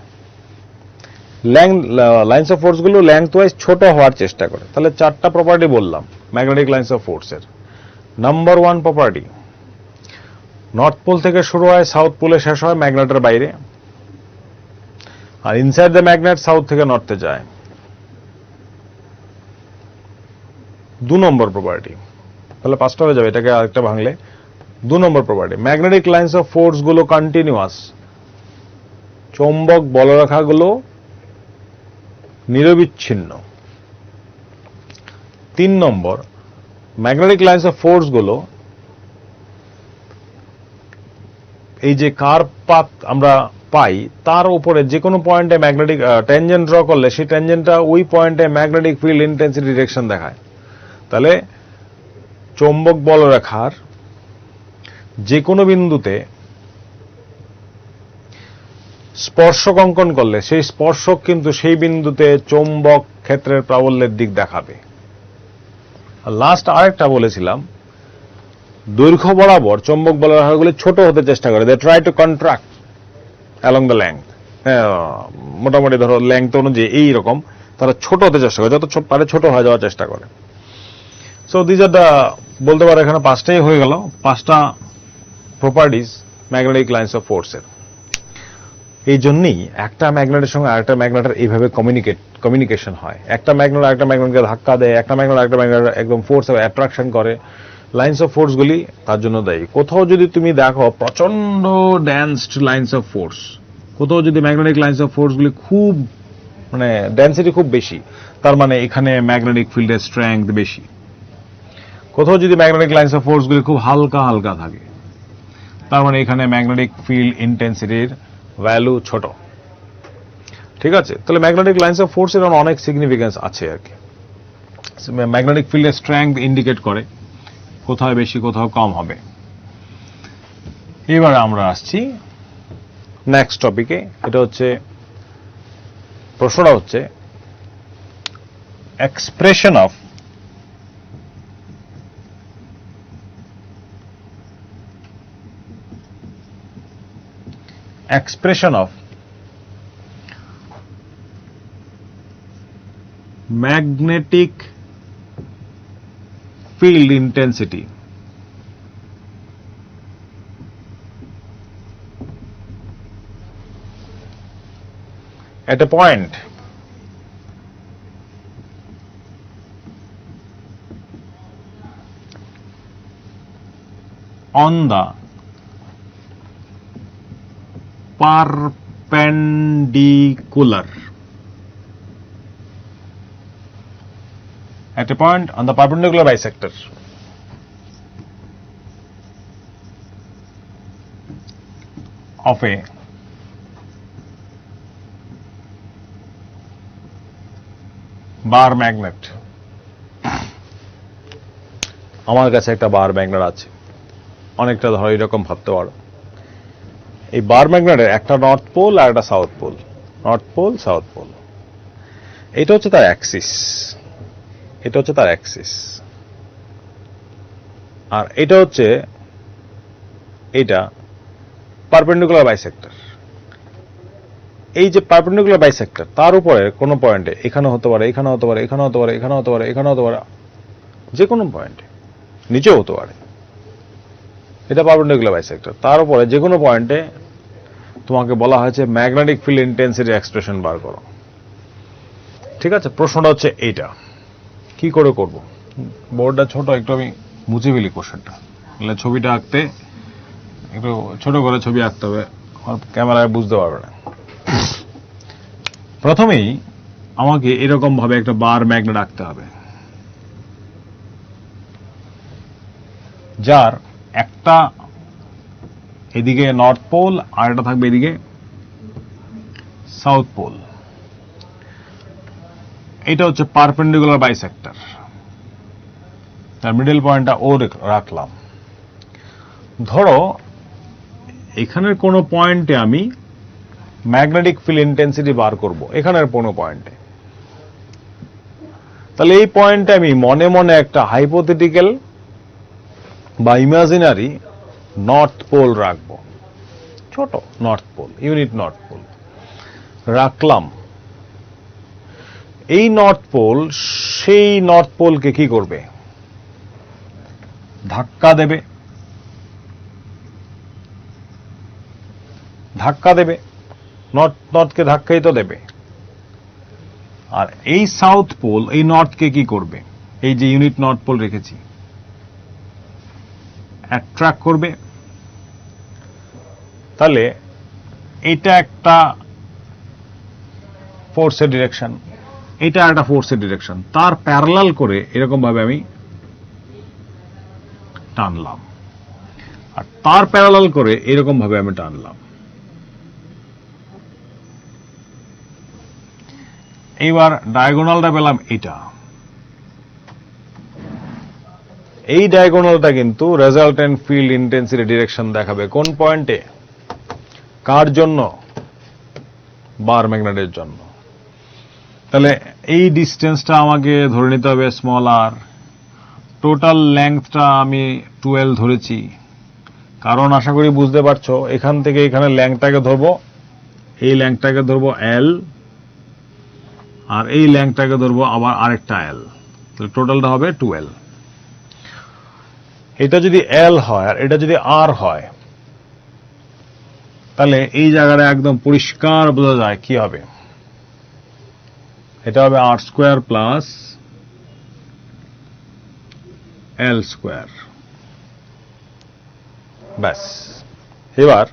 লাইন্স অফ ফোর্স গুলো লেংথ ওয়াইজ ছোট হওয়ার চেষ্টা করে। তাহলে চারটা প্রপার্টি বললাম ম্যাগনেটিক লাইন্স অফ ফোর্সের। নাম্বার 1 প্রপার্টি, নর্থ পোল থেকে শুরু হয়, সাউথ পোলে শেষ হয় ম্যাগনেটের বাইরে, আর ইনসাইড দ্য ম্যাগনেট সাউথ থেকে নর্থে যায়। 2 নম্বর প্রপার্টি, তাহলে 5টা হয়ে যাবে, এটাকে আরেকটা ভাঙলে 2 নম্বর property, magnetic lines of force গুলো কন্টিনিউয়াস, চৌম্বক বলরেখাগুলো নিরবিচ্ছিন্ন। 3 নম্বর, ম্যাগনেটিক লাইন্স অফ ফোর্স গুলো এই যে কার্ভ পাথ আমরা পাই তার উপরে যে কোনো পয়েন্টে ম্যাগনেটিক ট্যানজেন্ট ড্র করলে সেই ট্যানজেন্টটা ওই পয়েন্টে ম্যাগনেটিক ফিল্ড ইন্টেন্সিটি ডিরেকশন দেখায়। তাহলে চৌম্বক বলরেখার যে কোনো বিন্দুতে স্পর্শক অঙ্কন করলে সেই স্পর্শক কিন্তু সেই বিন্দুতে চৌম্বক ক্ষেত্রের প্রাবল্যের দিক দেখাবে। লাস্ট আরেকটা বলেছিলাম, দৈর্ঘ্য বরাবর চৌম্বক বলরেখাগুলি ছোট হতে চেষ্টা করে, they try to contract along the length. মোটামুটি ধরো লেংথ অনুযায়ী এইরকম তারা ছোট হতে চেষ্টা করে, যত পারে ছোট হয়ে যাওয়ার চেষ্টা করে। সো দিস আর দ্য, বলতে পারো এখানে 5টাই হয়ে গেল, 5টা প্রপার্টিজ ম্যাগনেটিক লাইন্স অফ ফোর্সের। এই জন্যই একটা ম্যাগনেটের সঙ্গে আরেকটা ম্যাগনেটের এইভাবে কমিউনিকেশন হয়। একটা ম্যাগনেট আরেকটা ম্যাগনেটকে ধাক্কা দেয়, একটা ম্যাগনেট আরেকটা ম্যাগনেট একদম ফোর্স অ্যাট্রাকশন করে। লাইন্স অফ ফোর্স গুলি তার জন্য দায়ী। কোথাও যদি তুমি দেখো প্রচন্ড ডেন্সড লাইন্স অফ ফোর্স, কোথাও যদি ম্যাগনেটিক লাইন্স অফ ফোর্স গুলি খুব মানে ডেন্সিটি খুব বেশি, তার মানে এখানে ম্যাগনেটিক ফিল্ডের স্ট্রেংথ বেশি। কোথাও যদি ম্যাগনেটিক লাইন্স অফ ফোর্স গুলি খুব হালকা হালকা থাকে, তার মানে এখানে ম্যাগনেটিক ফিল্ড ইন্টেন্সিটির ভ্যালু ছোট। ঠিক আছে, তাহলে ম্যাগনেটিক লাইন্স অফ ফোর্স এর অনেক সিগনিফিকেন্স আছে আর কি। ম্যাগনেটিক ফিল্ডের স্ট্রেংথ ইন্ডিকেট করে কোথায় বেশি কোথাও কম হবে। এবার আমরা আসছি নেক্সট টপিকে। এটা হচ্ছে, প্রশ্নটা হচ্ছে expression of magnetic field intensity at a point on the perpendicular, at a point on the perpendicular bisector of a bar magnet। আমার কাছে একটা বার ম্যাগনেট আছে, অনেকটা ধরো এরকম ভাবতে পারো। এই বার ম্যাগনেটের একটা নর্থ পোল আর একটা south pole, north pole south pole, এটা হচ্ছে তার অ্যাক্সিস, এটা হচ্ছে তার অ্যাক্সিস, আর এটা হচ্ছে এটা পারপেন্ডিকুলার বাইসেক্টর। এই যে পারপেন্ডিকুলার বাইসেক্টর তার উপরে কোনো পয়েন্টে, এখানে হতে পারে, এখানে হতে পারে, এখানে হতে পারে, এখানে হতে পারে, এখানে হতে পারে, যে কোনো পয়েন্টে, নিচেও হতে পারে, এটা পারপেন্ডিকুলার বাইসেক্টর। তার উপরে যে কোনো পয়েন্টে তোমাকে বলা হয়েছে ম্যাগনেটিক ফিল্ড ইন্টেন্সিটি এক্সপ্রেশন বার করো। ঠিক আছে, প্রশ্নটা হচ্ছে এইটা কি করে করব। বোর্ডটা ছোট, একটু আমি মুছে ফেলি কোশ্চেনটা, তাহলে ছবিটা আঁকতে একটু ছোট করে ছবি আঁকতে হবে, ক্যামেরায় বুঝতে পারবে না। প্রথমেই আমাকে এরকম ভাবে একটা বার ম্যাগনেট রাখতে হবে, যার একটা এদিকে নর্থ পোল আর একটা থাকবে এদিকে সাউথ পোল। এটা হচ্ছে পারপেন্ডিকুলার বাইসেক্টর, তার মিডল পয়েন্টটা ও রাখলাম। ধরো এখানের কোনো পয়েন্টে আমি ম্যাগনেটিক ফিল্ড ইন্টেন্সিটি বার করব, এখানের কোনো পয়েন্টে, তাহলে এই পয়েন্টে আমি মনে মনে একটা হাইপোথেটিক্যাল বা ইমাজিনারি নর্থ পোল রাখবো, ছোট north pole, unit north pole রাখলাম। এই নর্থ পোল সেই নর্থ পোলকে কি করবে? ধাক্কা দেবে, ধাক্কা দেবে, নর্থকে ধাক্কাই তো দেবে। আর এই সাউথ পোল এই নর্থকে কি করবে? এই যে ইউনিট নর্থ পোল রেখেছি, অ্যাট্রাক্ট করবে। তাহলে এটা একটা ফোর্সের ডিরেকশন, এটা একটা ফোর্সের ডিরেকশন, তার প্যারালাল করে এরকম ভাবে আমি টানলাম, আর তার প্যারালাল করে এরকম ভাবে আমি টানলাম। এইবার ডায়াগোনালটা পেলাম এটা। এই ডায়াগোনালটা কিন্তু রেজাল্টেন্ট ফিল্ড ইন্টেন্সিটি ডিরেকশন দেখাবে কোন পয়েন্টে, কার জন্য? বার ম্যাগনেটের জন্য। তাহলে এই ডিস্টেন্সটা আমাকে ধরে নিতে হবে স্মল আর। টোটাল লেংথটা আমি 12 ধরেছি, কারণ আশা করি বুঝতে পারছো এখান থেকে এখানে লেংথটাকে ধরবো, এই লেংথটাকে ধরবো এল, আর এই লেংথটাকে ধরবো আবার আরেকটা এল, তাহলে টোটালটা হবে 12। এটা যদি এল হয় আর এটা যদি আর হয়, তাহলে এই জায়গাটা একদম পরিষ্কার বোঝা যায় কি হবে। এটা হবে আর স্কোয়ার প্লাস এল স্কোয়ার। ব্যাস, এবার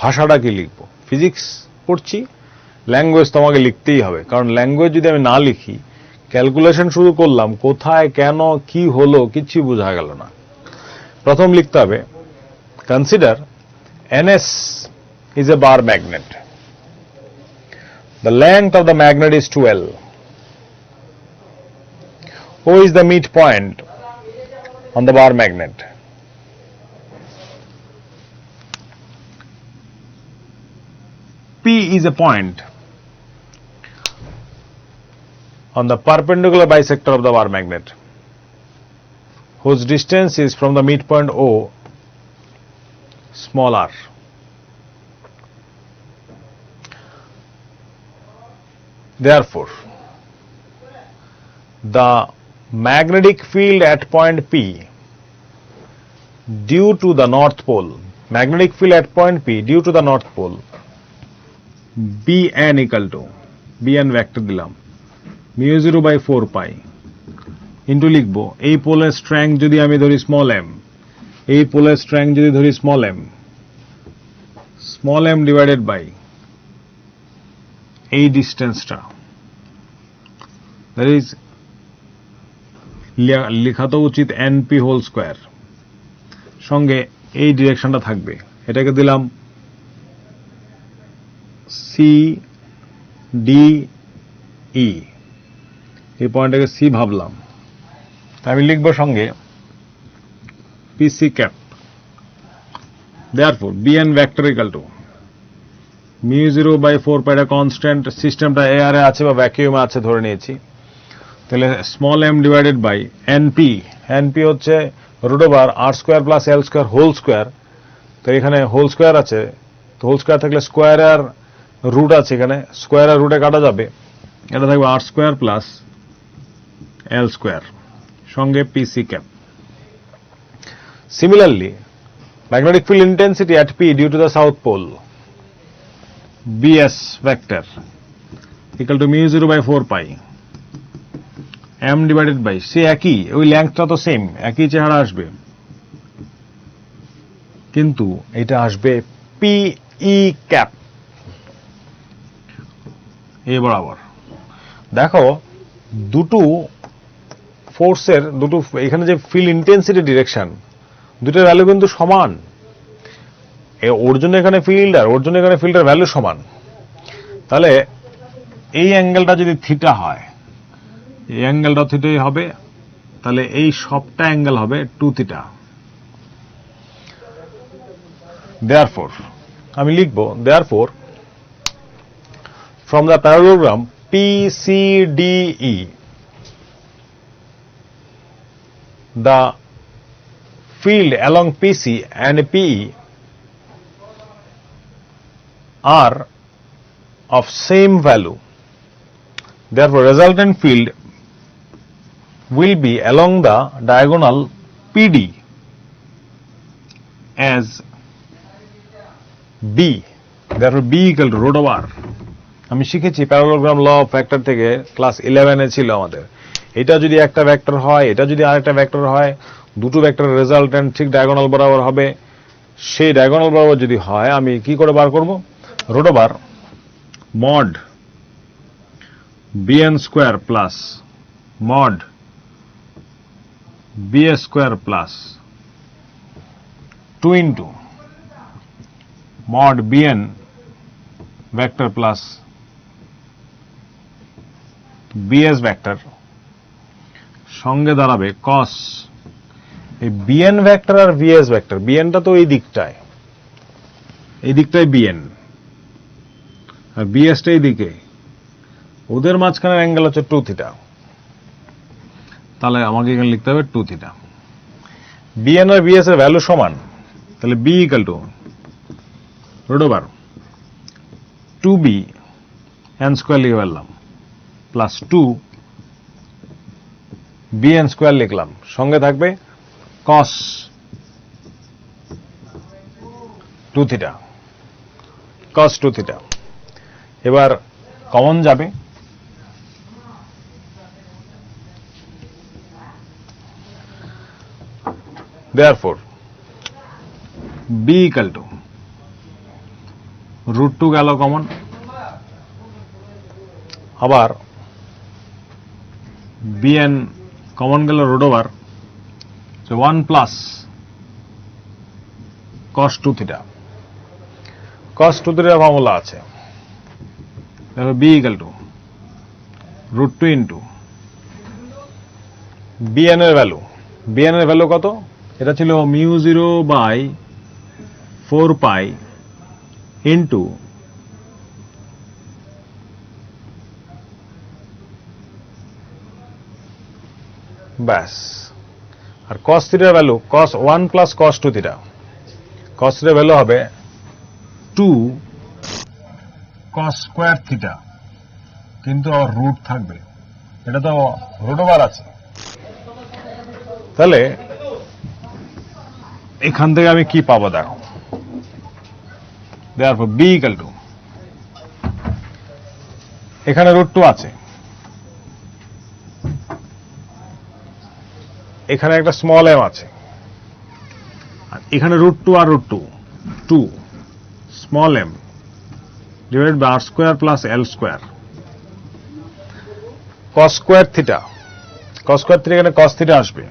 ভাষাটা কি লিখবো? ফিজিক্স পড়ছি, ল্যাঙ্গুয়েজ তোমাকে লিখতেই হবে, কারণ ল্যাঙ্গুয়েজ যদি আমি না লিখি, ক্যালকুলেশন শুরু করলাম, কোথায় কেন কি হলো কিচ্ছু বোঝা গেল না। প্রথম লিখতে হবে, consider NS is a bar magnet. The length of the magnet is 12. O is the midpoint on the bar magnet. P is a point on the perpendicular bisector of the bar magnet, whose distance is from the midpoint O, small r. Therefore, the magnetic field at point P due to the north pole, magnetic field at point P due to the north pole, Bn equal to, Bn vector দিলাম, μ0/4π into লিখবো এই পোলের strength যদি আমি ধরি small m, এই পোলের strength যদি ধরি স্মল m ডিভাইডেড বাই এই ডিস্টেন্সটা, দ্যাট ইজ লেখা তো উচিত NP হোল স্কোয়ার, সঙ্গে এই ডিরেকশনটা থাকবে, এটাকে দিলাম CDE, এই পয়েন্টটাকে সি ভাবলাম, আমি লিখবো সঙ্গে PC cap. Therefore, Bn vector equal to μ0/4π, এটা কনস্ট্যান্ট, সিস্টেমটা এয়ার এ আছে বা ভ্যাকুয়ামে আছে ধরে নিয়েছি, তাহলে small m divided by NP হচ্ছে root over r square plus L square whole square, তো এখানে হোল স্কোয়ার আছে, তো হোল স্কোয়ার থাকলে স্কোয়ার আর রুট আছে, এখানে স্কোয়ার আর রুটে কাটা যাবে, এটা থাকবে r square plus L square সঙ্গে PC cap. Similarly, magnetic field intensity at P due to the south pole, BS vector equal to μ0/4π m divided by, সে একই, ওই লেংথটা তো সেম, একই চেহারা আসবে, কিন্তু এটা আসবে PE ক্যাপ এ বরাবর। দেখো দুটো ফোর্সের দুটো এখানে যে ফিল্ড ইন্টেন্সিটি ডিরেকশন দুটোর ভ্যালু কিন্তু সমান। ওর জন্য এখানে ফিল্ড আর ওর জন্য এখানে ফিল্ডের ভ্যালু সমান। তাহলে এই অ্যাঙ্গেলটা যদি থিটা হয়, এই অ্যাঙ্গেলটা থিটাই হবে, তাহলে এই সবটা অ্যাঙ্গেল হবে 2 থিটা। দেয়ারফর আমি লিখব therefore from the parallelogram PCDE the field along PC and PE are of same value. Therefore, resultant field will be along the diagonal PD as B. Therefore, B equal to root of R. আমি শিখেছি parallelogram law of vector থেকে, class 11 এ ছিল আমাদের। এটা যদি একটা vector হয়, এটা যদি আরেকটা ভেক্টর হয়, দুটো ভেক্টরের রেজাল্টেন্ট ঠিক ডায়াগোনাল বরাবর হবে। সেই ডায়াগোনাল বরাবর যদি হয়, আমি কি করে বার করব? Root over mod bn square plus mod bs square plus 2 into mod bn vector plus bs vector সঙ্গে দাঁড়াবে cos এই bn ভেক্টর আর bs ভেক্টর, bnটা তো এই দিকটায় bn আর bsটা এই দিকে, ওদের মাঝখানের অ্যাঙ্গেল হচ্ছে 2 থিটা। তাহলে আমাকে এখানে লিখতে হবে 2 থিটা। bn আর bs এর ভ্যালু সমান, তাহলে b equal to root over 2b n square লিখে ফেললাম প্লাস 2 bn স্কয়ার লিখলাম, সঙ্গে থাকবে cos 2 থিটা, cos 2 থিটা। এবার কমন যাবে, therefore b equal to root 2 গেল কমন, আবার bn কমন গেল root over 1 plus cos 2 theta. cos 2 থিটার ফর্মুলা আছে, b equal to root 2 into bn এর ভ্যালু কত? এটা ছিল μ0/4 ইন্টু ব্যাস। আর cos থিটার value cos 1 plus cos 2 theta, cos থিটার ভ্যালু হবে 2 cos স্কয়ার থিটা, কিন্তু আবার রুট থাকবে, এটা তো রুট ওভার আছে। তাহলে এখান থেকে আমি কি পাবো দেখো, therefore b equal to এখানে রুট 2 আছে, এখানে একটা স্মল m আছে, আর এখানে রুট 2 আর root 2 small m divided by r square plus l square cos square theta, এখানে cos থিটা আসবে।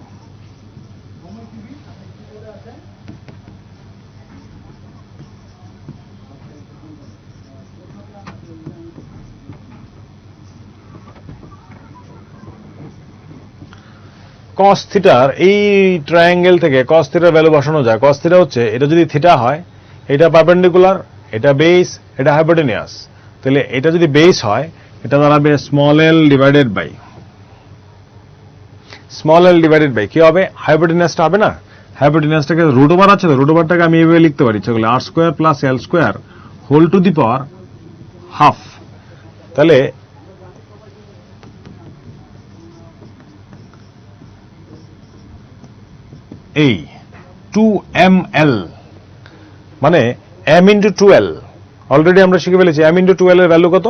cos থিটার এই ট্রায়াঙ্গেল থেকে cos থিটার ভ্যালু বসানো যায়। cos থিটা হচ্ছে, এটা যদি থিটা হয়, এটা পারপেন্ডিকুলার, এটা বেস, এটা হাইপোটেনিয়াস। তাহলে এটা যদি বেস হয়, এটা দাঁড়াবে স্মল l ডিভাইডেড বাই কি হবে? হাইপোটেনিয়াসটা হবে না, হাইপোটেনিয়াসটাকে রুট ওভার আছে, তো রুট ওভারটাকে আমি এইভাবে লিখতে পারি, সেগুলো r square plus l square whole to the power half. তাহলে এই 2ml মানে m ইন্টু 2l, অলরেডি আমরা শিখে ফেলেছি m ইন্টু 2l এর ভ্যালু কত?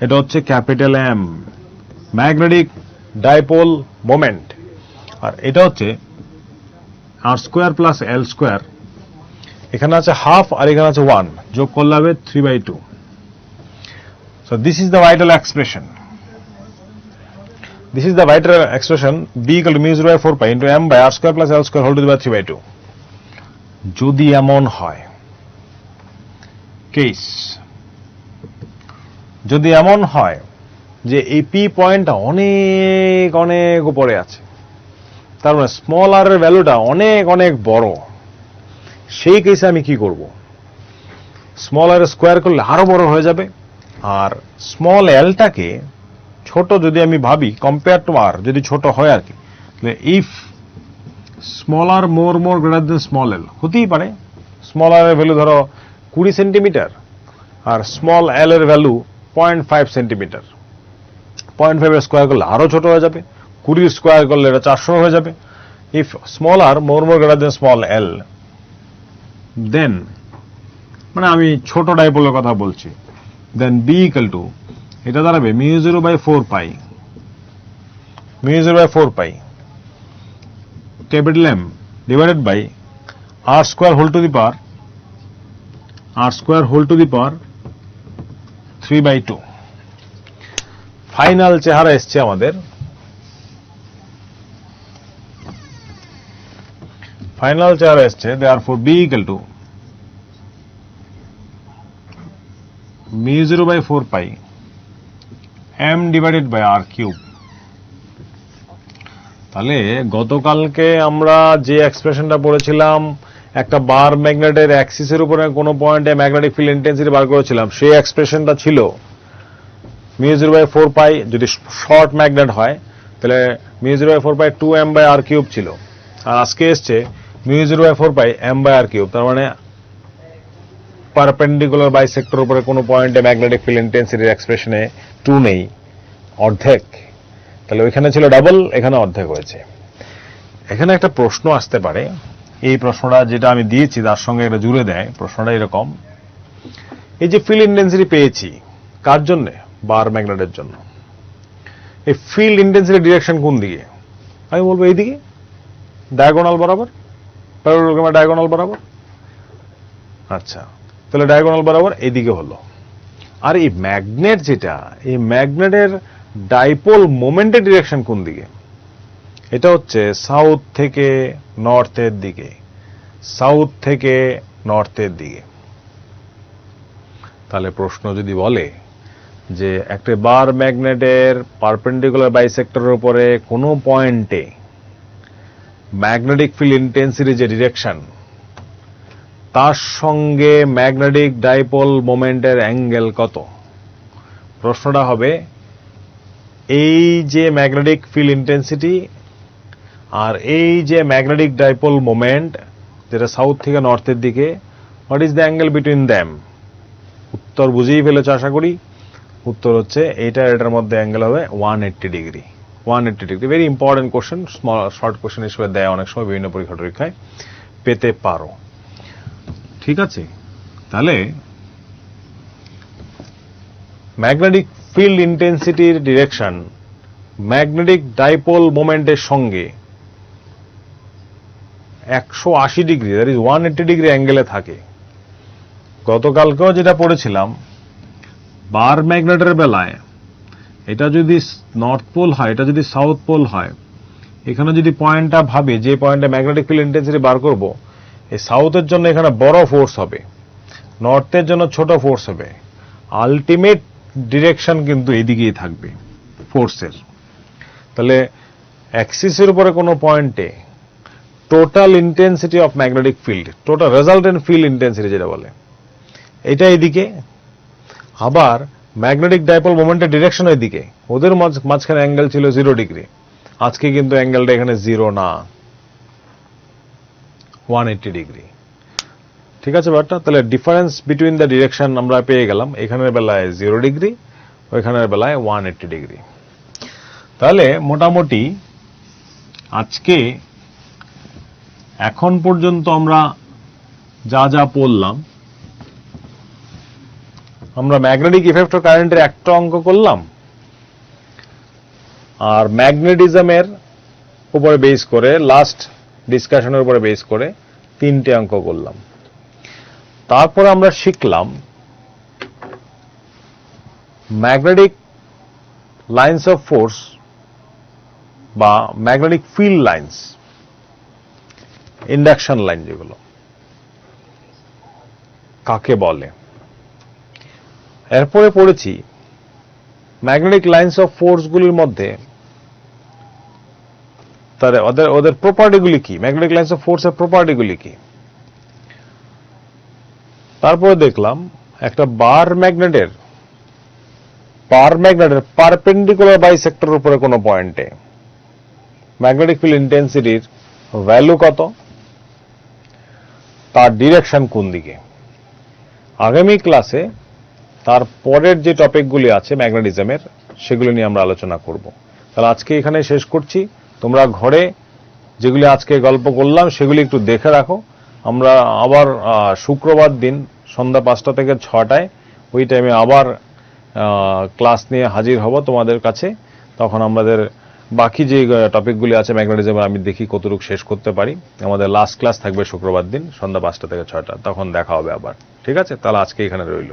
এটা হচ্ছে capital M, magnetic dipole moment. আর এটা হচ্ছে r square plus l square, এখানে আছে হাফ আর এখানে আছে 1, যোগ করলে হবে 3/2। So this is the vital expression. This is the White expression B equal to mu 0 by 4 pi into m by r square plus l square whole to the power 3 by 2. যদি এমন হয় case, যদি এমন হয় যে এই P পয়েন্টটা অনেক অনেক উপরে আছে, তার মানে স্মল আর এর ভ্যালুটা অনেক অনেক বড়, সেই কেসে আমি কি করব? স্মল আর স্কোয়ার করলে আরো বড় হয়ে যাবে, আর স্মল এলটাকে ছোট যদি আমি ভাবি কম্পেয়ার টু আর, যদি ছোট হয় আর কি, if small r more greater then small L, হতেই পারে স্মল আর এর ভ্যালু ধরো 20 সেন্টিমিটার আর স্মল এল এর ভ্যালু 0.5 সেন্টিমিটার। 0.5 এর স্কোয়ার করলে আরো ছোট হয়ে যাবে, 20 স্কোয়ার করলে এটা 400 হয়ে যাবে। If small r more greater then small L, then মানে আমি ছোট ডাইপোলের কথা বলছি, দেন বি ইকুয়াল টু এটা দাঁড়াবে mu 0 by 4 pi, mu 0 by 4 pi capital M divided by r square whole to the power, r square whole to the power 3 by 2। Final চেহারা এসছে আমাদের, ফাইনাল চেহারা এসছে therefore b equal to mu 0 by 4 pi m divided by r cube। তাহলে গতকালকে আমরা যে এক্সপ্রেশনটা পড়েছিলাম, একটা বার ম্যাগনেটের অ্যাক্সিসের উপরে কোনো পয়েন্টে ম্যাগনেটিক ফিল্ড ইন্টেন্সিটি বার করেছিলাম, সেই এক্সপ্রেশনটা ছিল মিউ 0 বাই 4 পাই, যদি শর্ট ম্যাগনেট হয় তাহলে mu 0 by 4 pi 2m by r cube ছিল, আর আজকে এসছে mu 0 by 4 pi m by r cube. তার মানে পারপেন্ডিকুলার বাইসেক্টর উপরে কোনো পয়েন্টে ম্যাগনেটিক ফিল্ড ইন্টেন্সিটির এক্সপ্রেশনে 2 নেই, অর্ধেক। তাহলে ওইখানে ছিল ডাবল, এখানে অর্ধেক হয়েছে। এখানে একটা প্রশ্ন আসতে পারে, এই প্রশ্নটা যেটা আমি দিয়েছি তার সঙ্গে এটা জুড়ে দেয়। প্রশ্নটা এরকম, এই যে ফিল্ড ইন্টেন্সিটি পেয়েছি কার জন্য? বার ম্যাগনেটের জন্য। এই ফিল্ড ইন্টেন্সিটি ডিরেকশন কোন দিকে? আমি বলবো এইদিকে, ডায়াগোনাল বরাবর, প্যারাবোলোগ্রামের ডায়াগোনাল বরাবর। আচ্ছা, তাহলে ডায়াগোনাল বরাবর এইদিকে হলো। আর এই ম্যাগনেট যেটা, এই ম্যাগনেটের ডাইপোল মোমেন্টের ডিরেকশন কোন দিকে? এটা হচ্ছে সাউথ থেকে নর্থের দিকে, সাউথ থেকে নর্থের দিকে। তাহলে প্রশ্ন যদি বলে যে একটা বার ম্যাগনেটের পারপেন্ডিকুলার বাইসেক্টরের উপরে কোনো পয়েন্টে ম্যাগনেটিক ফিল্ড ইন্টেন্সিটি যে ডিরেকশন, তার সঙ্গে ম্যাগনেটিক ডাইপোল মোমেন্টের অ্যাঙ্গেল কত? প্রশ্নটা হবে এই যে ম্যাগনেটিক ফিল্ড ইন্টেন্সিটি আর এই যে ম্যাগনেটিক ডাইপোল মোমেন্ট যেটা সাউথ থেকে নর্থের দিকে, what is the angle between them? উত্তর বুঝেই ফেলেছ আশা করি। উত্তর হচ্ছে এইটা, এটার মধ্যে অ্যাঙ্গেল হবে 180 degree. 180 degree, very important question, small short question হিসেবে দেয় অনেক সময় বিভিন্ন পরীক্ষা টরীক্ষায়, পেতে পারো। ঠিক আছে, তাহলে ম্যাগনেটিক ফিল্ড ইন্টেন্সিটির ডিরেকশন ম্যাগনেটিক ডাইপোল মোমেন্টের সঙ্গে 180 ডিগ্রি, দ্যাট ইজ 180 ডিগ্রি অ্যাঙ্গেলে থাকে। গতকালকেও যেটা পড়েছিলাম, বার ম্যাগনেটের বেলায় এটা যদি নর্থ পোল হয়, এটা যদি সাউথ পোল হয়, এখানে যদি পয়েন্টটা ভাবে যে পয়েন্টে ম্যাগনেটিক ফিল্ড ইন্টেন্সিটি বার করব, এই সাউথের জন্য এখানে বড় ফোর্স হবে, নর্থের জন্য ছোট ফোর্স হবে, আলটিমেট ডিরেকশন কিন্তু এদিকেই থাকবে ফোর্সের। তাহলে অ্যাক্সিসের উপরে কোনো পয়েন্টে total intensity of magnetic field, total resultant field intensity যেটা বলে, এটা এদিকে। আবার ম্যাগনেটিক ডাইপোল মোমেন্টের ডিরেকশন এদিকে, ওদের মাঝখানে অ্যাঙ্গেল ছিল 0 ডিগ্রি, আজকে কিন্তু অ্যাঙ্গেলটা এখানে 0 না, 180 ডিগ্রি। ঠিক আছে ব্যাপারটা? তাহলে ডিফারেন্স বিটুইন দ্য ডিরেকশন আমরা পেয়ে গেলাম, এখানের বেলায় 0 ডিগ্রি, ওইখানের বেলায় 180 ডিগ্রি। তাহলে মোটামুটি আজকে এখন পর্যন্ত আমরা যা যা পড়লাম, আমরা ম্যাগনেটিক ইফেক্ট অফ কারেন্টের একটা অঙ্ক করলাম, আর ম্যাগনেটিজমের উপরে বেস করে, লাস্ট ডিসকাশনের উপরে বেস করে 3টে অঙ্ক করলাম। তারপরে আমরা শিখলাম ম্যাগনেটিক লাইন্স অফ ফোর্স বা magnetic field lines, induction line যেগুলো কাকে বলে। এরপরে পড়েছি ম্যাগনেটিক লাইন্স অফ ফোর্সগুলির মধ্যে তার ওদের প্রপার্টিগুলি কি, ম্যাগনেটিক লাইন্স অফ ফোর্সের প্রপার্টিগুলি কি। তারপরে দেখলাম একটা বার ম্যাগনেটের পারপেন্ডিকুলার বাইসেক্টরের উপরে কোনো পয়েন্টে ম্যাগনেটিক ফিল্ড ইন্টেন্সিটির ভ্যালু কত, তার ডিরেকশন কোন দিকে। আগামী ক্লাসে তার পরের যে টপিকগুলি আছে ম্যাগনেটিজমের সেগুলো নিয়ে আমরা আলোচনা করব। তাহলে আজকে এখানে শেষ করছি। তোমরা ঘরে যেগুলি আজকে গল্প করলাম সেগুলি একটু দেখে রাখো। আমরা আবার শুক্রবার দিন সন্ধ্যা 5টা থেকে 6টায় ওই টাইমে আবার ক্লাস নিয়ে হাজির হব তোমাদের কাছে। তখন আমাদের বাকি যে টপিকগুলি আছে ম্যাগনেটিজমের আমি দেখি কতটুকু শেষ করতে পারি। আমাদের লাস্ট ক্লাস থাকবে শুক্রবার দিন সন্ধ্যা 5টা থেকে 6টা, তখন দেখা হবে আবার। ঠিক আছে, তাহলে আজকে এখানে রইল।